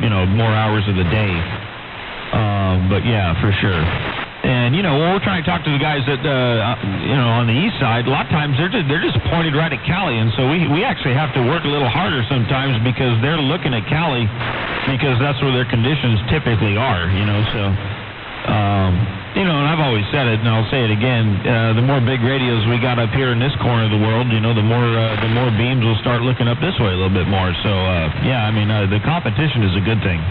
you know, more hours of the day. But, yeah, for sure. And, you know, when we're trying to talk to the guys that, you know, on the east side, a lot of times they're just pointed right at Cali. And so we actually have to work a little harder sometimes because they're looking at Cali because that's where their conditions typically are, you know. So, you know, and I've always said it, and I'll say it again, the more big radios we got up here in this corner of the world, you know, the more beams will start looking up this way a little bit more. So, yeah, I mean, the competition is a good thing.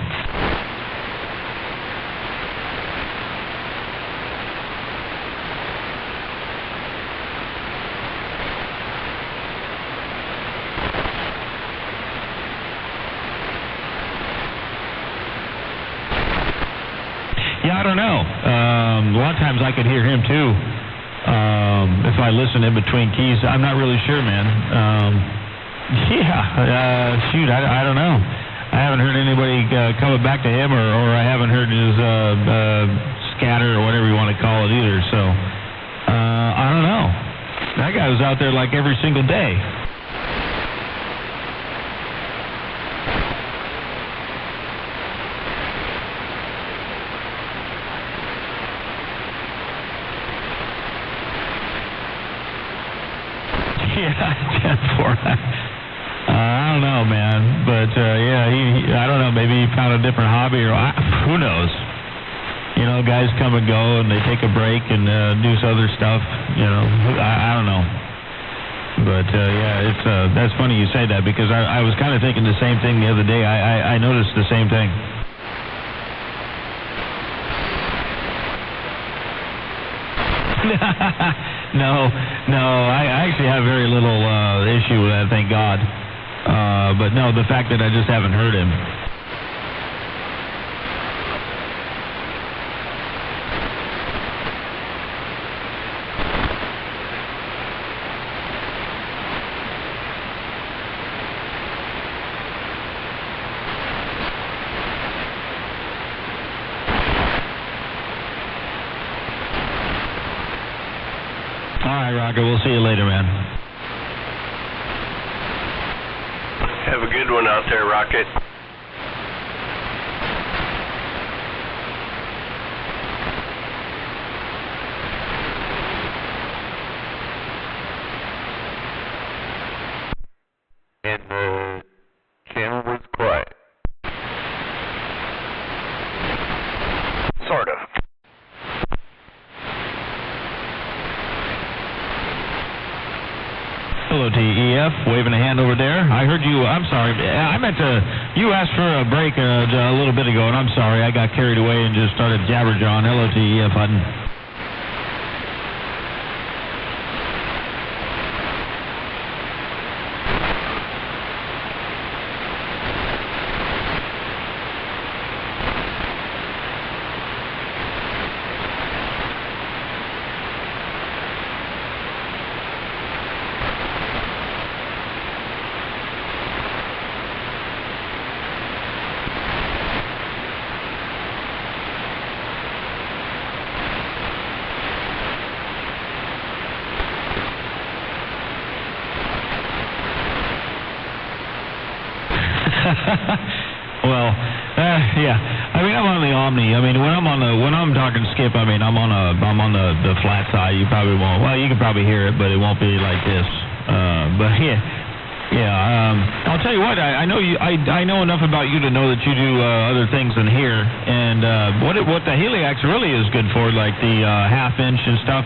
Yeah, I don't know. A lot of times I could hear him too. If I listen in between keys, I'm not really sure, man. Shoot, I don't know. I haven't heard anybody coming back to him, or I haven't heard his scatter or whatever you want to call it either. So I don't know. That guy was out there like every single day. Yeah, 10-4. I don't know, man. But, yeah, he I don't know. Maybe he found a different hobby or who knows. You know, guys come and go and they take a break and do some other stuff. You know, I don't know. But, yeah, it's that's funny you say that because I was kind of thinking the same thing the other day. I noticed the same thing. No, I actually have very little issue with that, thank God. But no, the fact that I just haven't heard him. All right, Rocker, we'll see you later, man. Have a good one out there, Rocket. And the channel was quiet. Sort of. Hello, TEF. Waving a hand over there. I heard you. I'm sorry. I meant to. You asked for a break a little bit ago, and I'm sorry. I got carried away and just started jabberjawing. Hello, TEF Hutton. Well, yeah. I mean, I'm on the Omni. I mean, when I'm talking skip, I mean, I'm on the flat side. You probably won't. Well, you can probably hear it, but it won't be like this. But yeah. I'll tell you what. I know you. I know enough about you to know that you do other things than here. And what the Heliax really is good for, like the half-inch and stuff,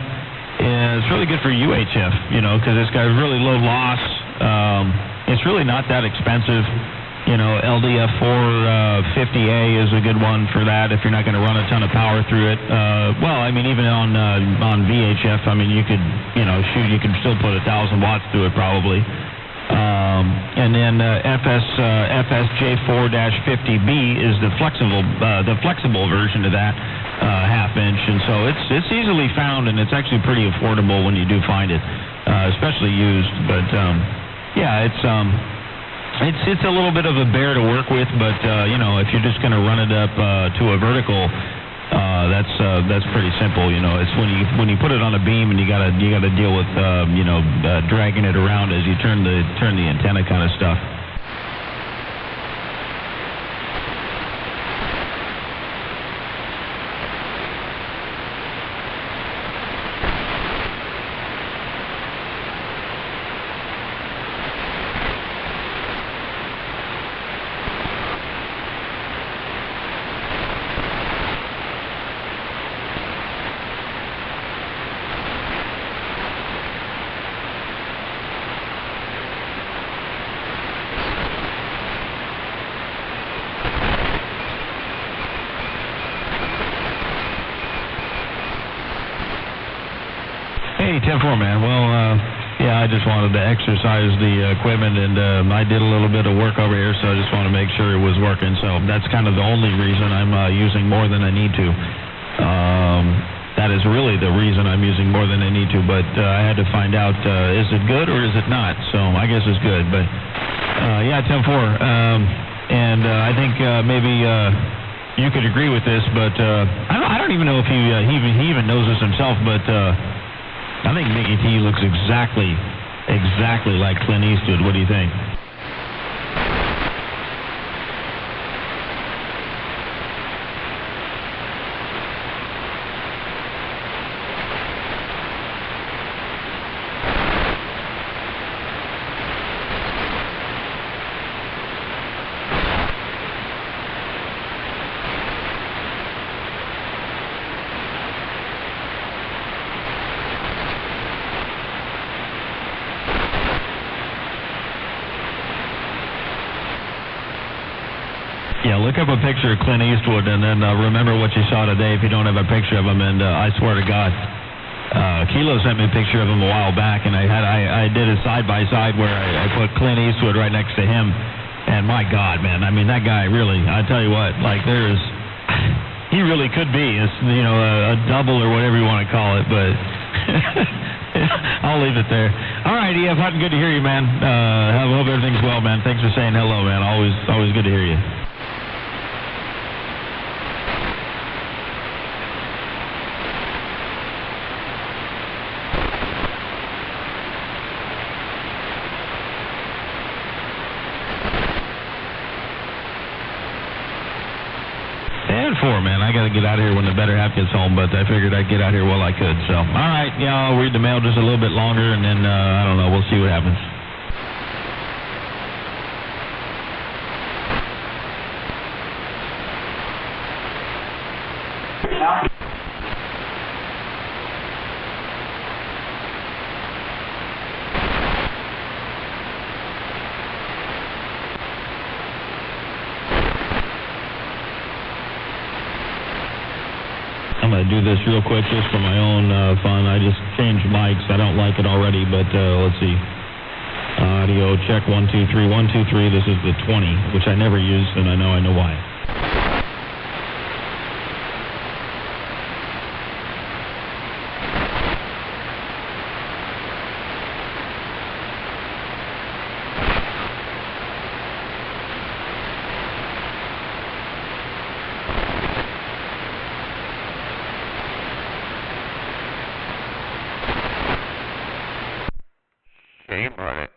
is really good for UHF. You know, because it's got really low loss. It's really not that expensive. You know, LDF 450A is a good one for that if you're not going to run a ton of power through it. Well, I mean, even on VHF, I mean, you could, you know, you can still put 1,000 watts through it probably. And then FSJ4-50B is the flexible version of that half-inch, and so it's easily found, and it's actually pretty affordable when you do find it, especially used. But yeah, it's a little bit of a bear to work with, but you know, if you're just going to run it up to a vertical, That's pretty simple, you know. It's when you put it on a beam and you gotta deal with dragging it around as you turn the antenna kind of stuff. Hey, 10-4, man. Well, yeah, I just wanted to exercise the equipment, and I did a little bit of work over here, so I just want to make sure it was working. So that's kind of the only reason I'm using more than I need to. That is really the reason I'm using more than I need to, but I had to find out, is it good or is it not? So I guess it's good, but yeah, 10-4. And I think maybe you could agree with this, but I don't even know if he even knows this himself, but I think Mickey T looks exactly like Clint Eastwood. What do you think? Yeah, look up a picture of Clint Eastwood and then remember what you saw today if you don't have a picture of him. And I swear to God, Kilo sent me a picture of him a while back, and I did a side-by-side where I put Clint Eastwood right next to him. And my God, man, I mean, that guy really, I tell you what, like he really could be, a double or whatever you want to call it, but I'll leave it there. All right, EF Hutton, good to hear you, man. Hope everything's well, man. Thanks for saying hello, man. Always good to hear you. And 4, man. I got to get out of here when the better half gets home, but I figured I'd get out here while I could. So, all right, yeah, I'll read the mail just a little bit longer, and then, I don't know, we'll see what happens. I'm going to do this real quick just for my own fun. I just changed mics. I don't like it already, but let's see. Audio check 1 2 3 1 2 3. This is the 20, which I never used, and I know why. Shame on it.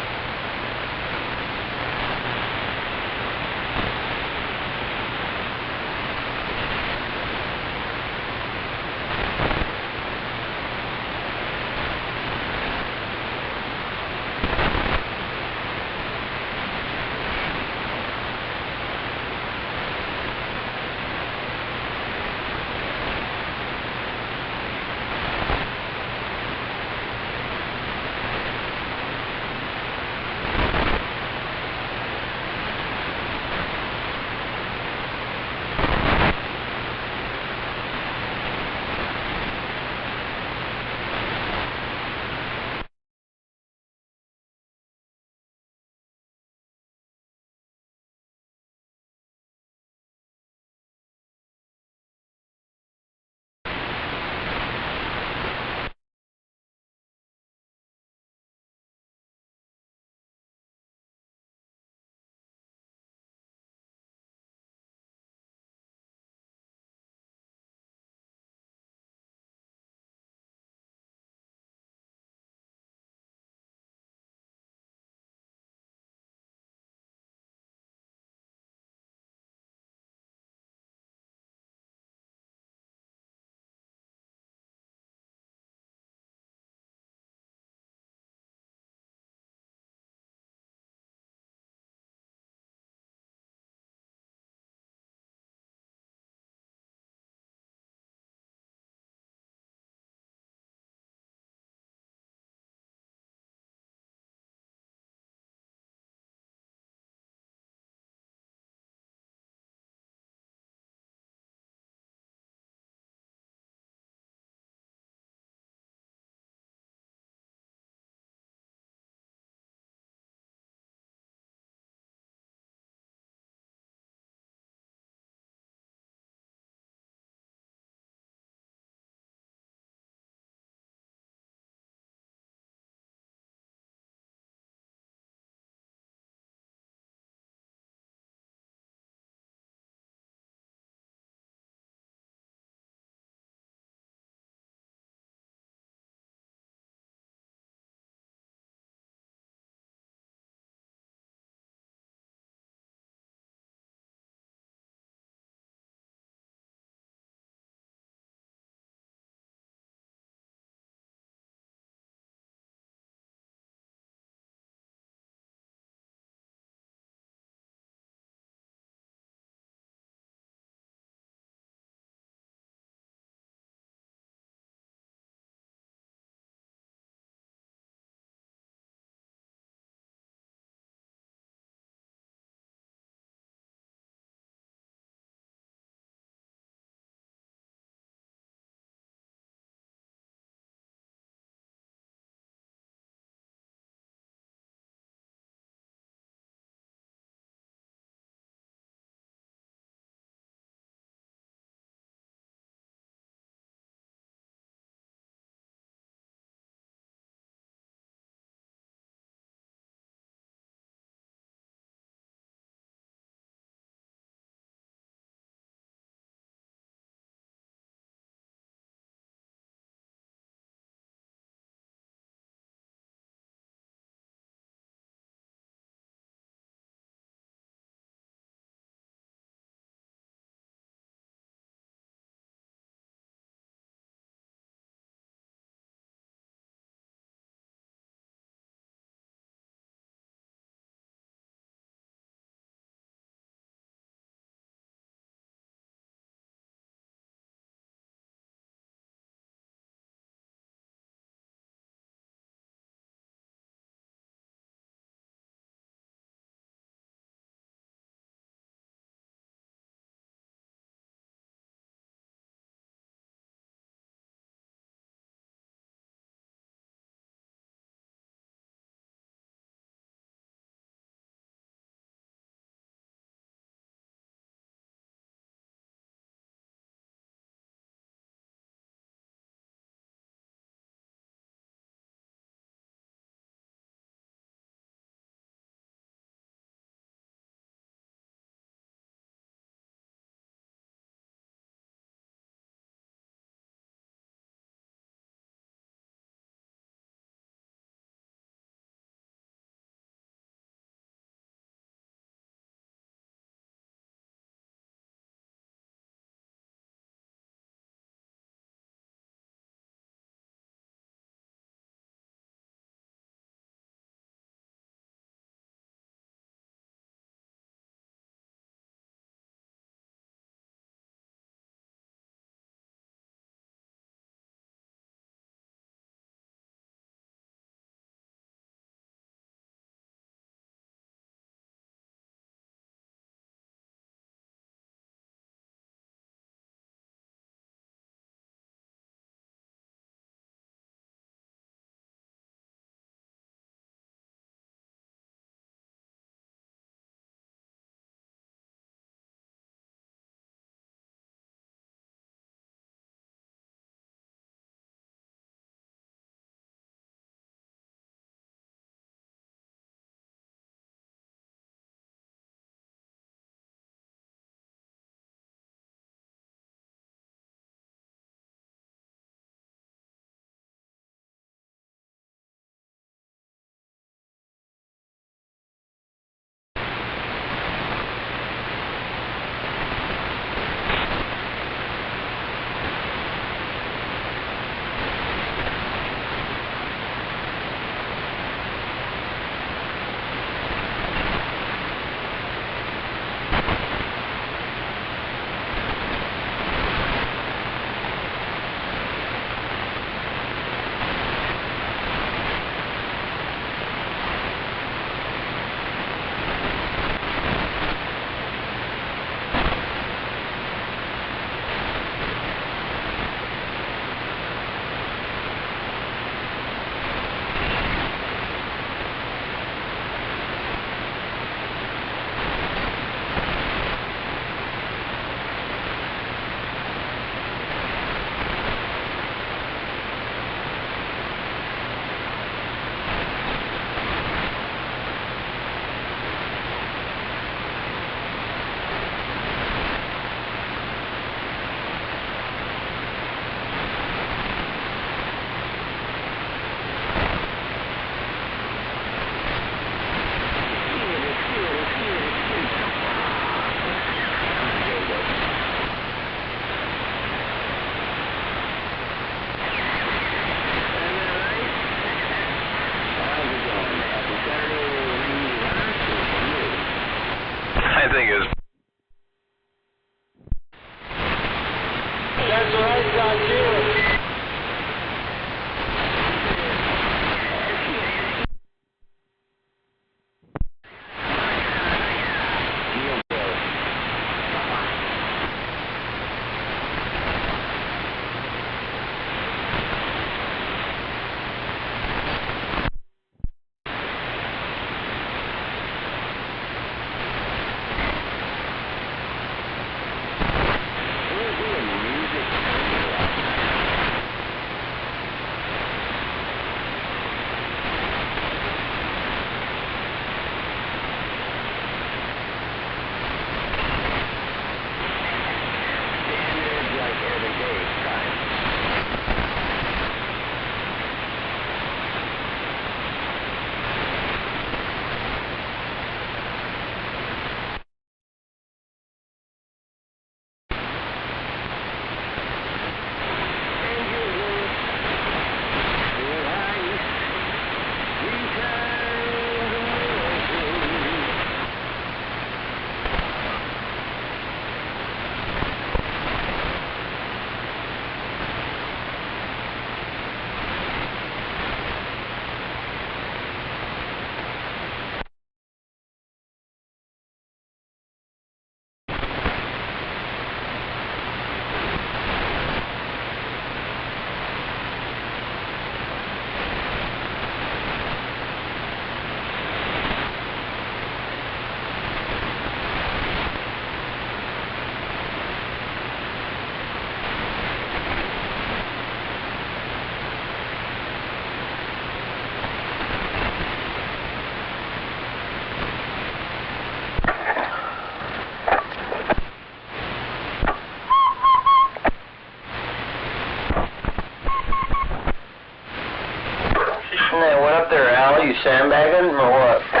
What, are you sandbagging or what?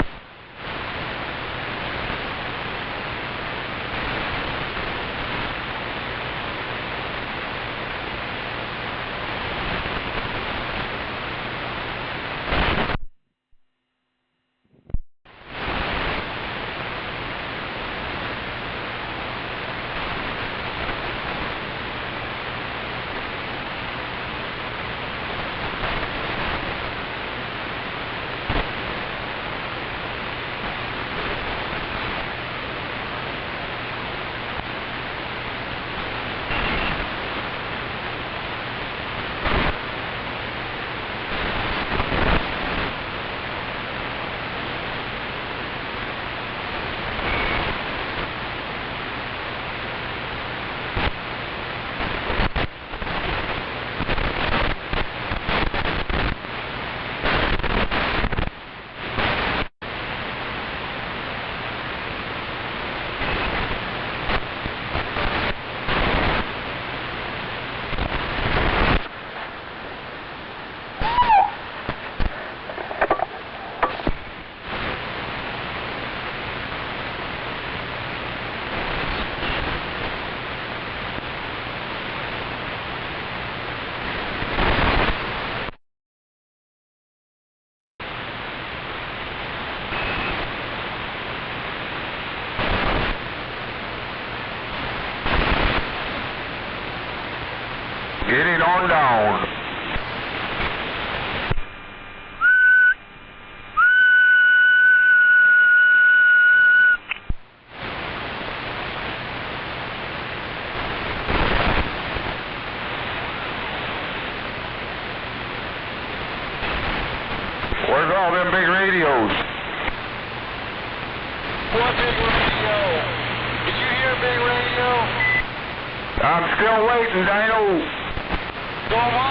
Get it on down. Where's all them big radios? What big radio? Did you hear big radio? I'm still waiting, Dino. So am I.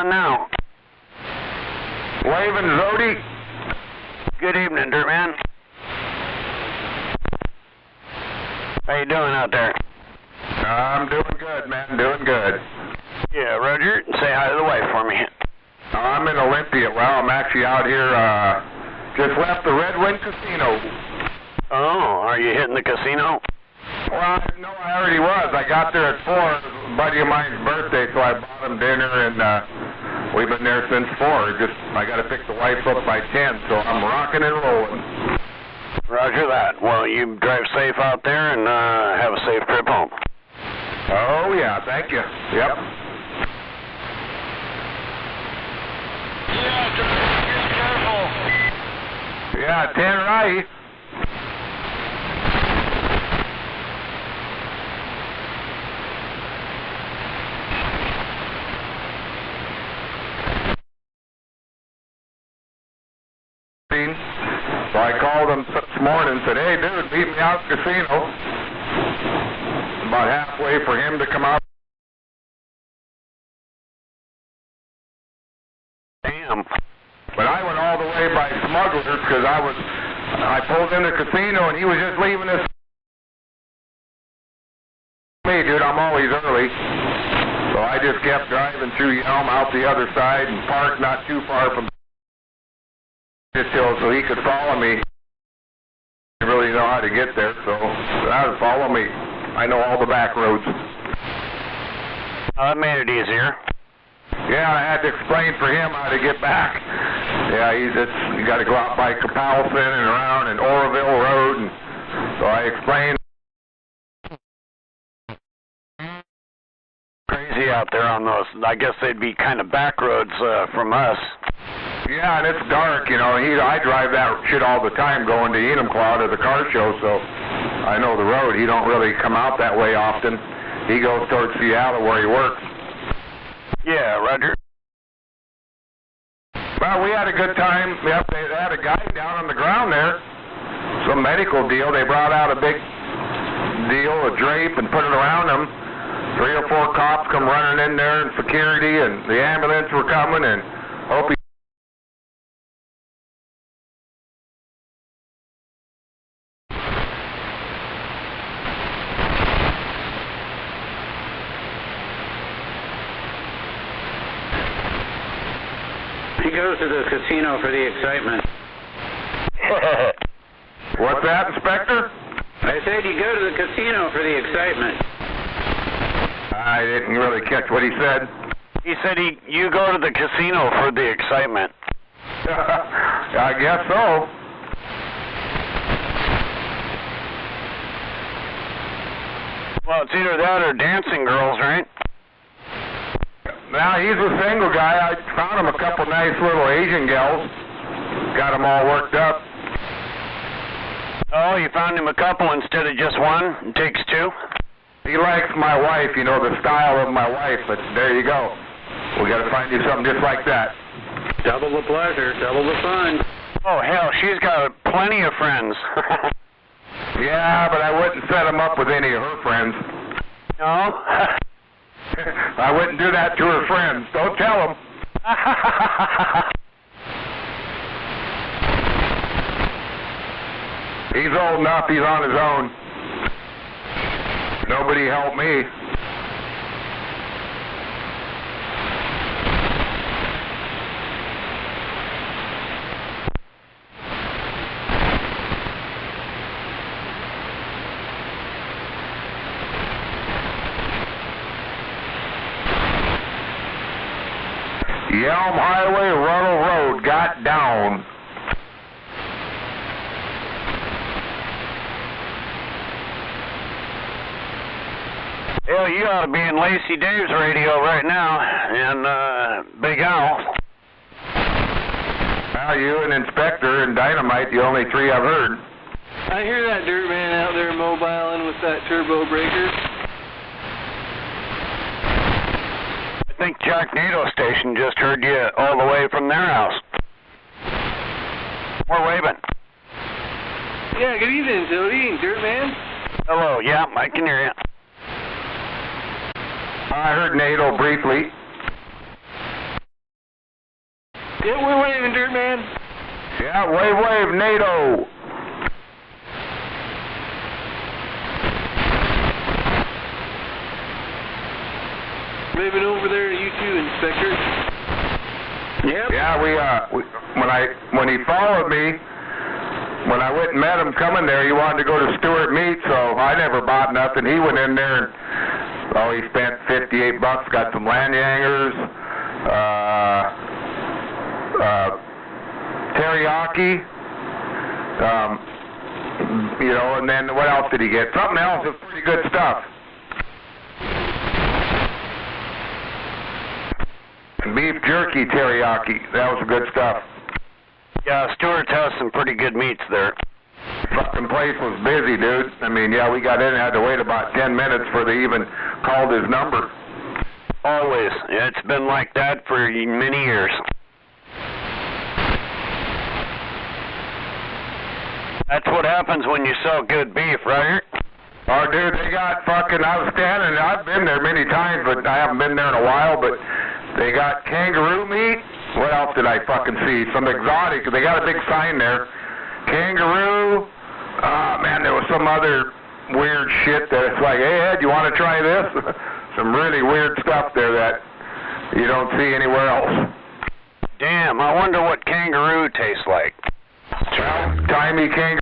on now? Waving Zodi. Good evening, Dirtman. How you doing out there? I'm doing good, man. Doing good. Yeah, Roger. Say hi to the wife for me. I'm in Olympia. Well, I'm actually out here, just left the Red Wing Casino. Oh, are you hitting the casino? Well, no, I already was. I got there at 4. It was a buddy of mine's birthday, so I bought him dinner, and we've been there since 4. I got to pick the wife up by 10, so I'm rocking and rolling. Roger that. Well, you drive safe out there, and have a safe trip home. Oh, yeah, thank you. Yep. Yeah, be careful. Yeah, 10 right. So I called him this morning and said, hey, dude, meet me out at the casino. About halfway for him to come out. Damn. But I went all the way by smugglers because I pulled in the casino and he was just leaving us. Me, dude, I'm always early. So I just kept driving through Yelm out the other side and parked not too far from this hill so he could follow me. I didn't really know how to get there, so that would follow me. I know all the back roads. That made it easier. Yeah, I had to explain for him how to get back. Yeah, you got to go out by Capalson and around and Oroville Road, and so I explained. Crazy out there on those. I guess they'd be kind of back roads from us. Yeah, and it's dark, you know. I drive that shit all the time going to Enumclaw to the car show, so I know the road. He don't really come out that way often. He goes towards Seattle where he works. Yeah, Roger. Well, we had a good time. Yep, they had a guy down on the ground there. Some medical deal. They brought out a big deal, a drape, and put it around him. 3 or 4 cops come running in there and security, and the ambulance were coming, and hope he... He goes to the casino for the excitement. What's that, Inspector? I said you go to the casino for the excitement. I didn't really catch what he said. He said you go to the casino for the excitement. I guess so. Well, it's either that or dancing girls, right? Now, he's a single guy. I found him a couple nice little Asian gals. Got them all worked up. Oh, you found him a couple instead of just one? It takes 2? He likes my wife, you know, the style of my wife, but there you go. We got to find you something just like that. Double the pleasure, double the fun. Oh, hell, she's got plenty of friends. Yeah, but I wouldn't set him up with any of her friends. No? I wouldn't do that to her friends. Don't tell them. He's old enough. He's on his own. Nobody helped me. Yelm Highway, Runnel Road, got down. Hell, you ought to be in Lacey Dave's radio right now, and Big Al. Well, you and Inspector and Dynamite, the only 3 I've heard. I hear that dirt man out there mobiling with that turbo breaker. I think Jacknado Station just heard you all the way from their house. We're waving. Yeah, good evening, Jody, dirt man. Hello, yeah, I can hear you. I heard NATO briefly. Yeah, we're waving, Dirt Man. Yeah, wave, NATO. Waving over there to you too, Inspector. Yep. Yeah, when he followed me, when I went and met him coming there, he wanted to go to Stewart Meat, so I never bought nothing. He went in there and, he spent $58, got some lanyangers, teriyaki, and then what else did he get? Something else. It's pretty good stuff. Beef jerky teriyaki. That was good stuff. Yeah, Stewart's has some pretty good meats there. Fucking place was busy, dude. I mean, yeah, we got in and had to wait about 10 minutes before they even called his number. Always. Yeah, it's been like that for many years. That's what happens when you sell good beef, right? Oh, dude, they got fucking, I've been there many times, but I haven't been there in a while, but they got kangaroo meat. What else did I fucking see? Some exotic. They got a big sign there. Kangaroo. Man, there was some other weird shit that it's like, hey, Ed, you want to try this? Some really weird stuff there that you don't see anywhere else. Damn, I wonder what kangaroo tastes like. Tiny kangaroo.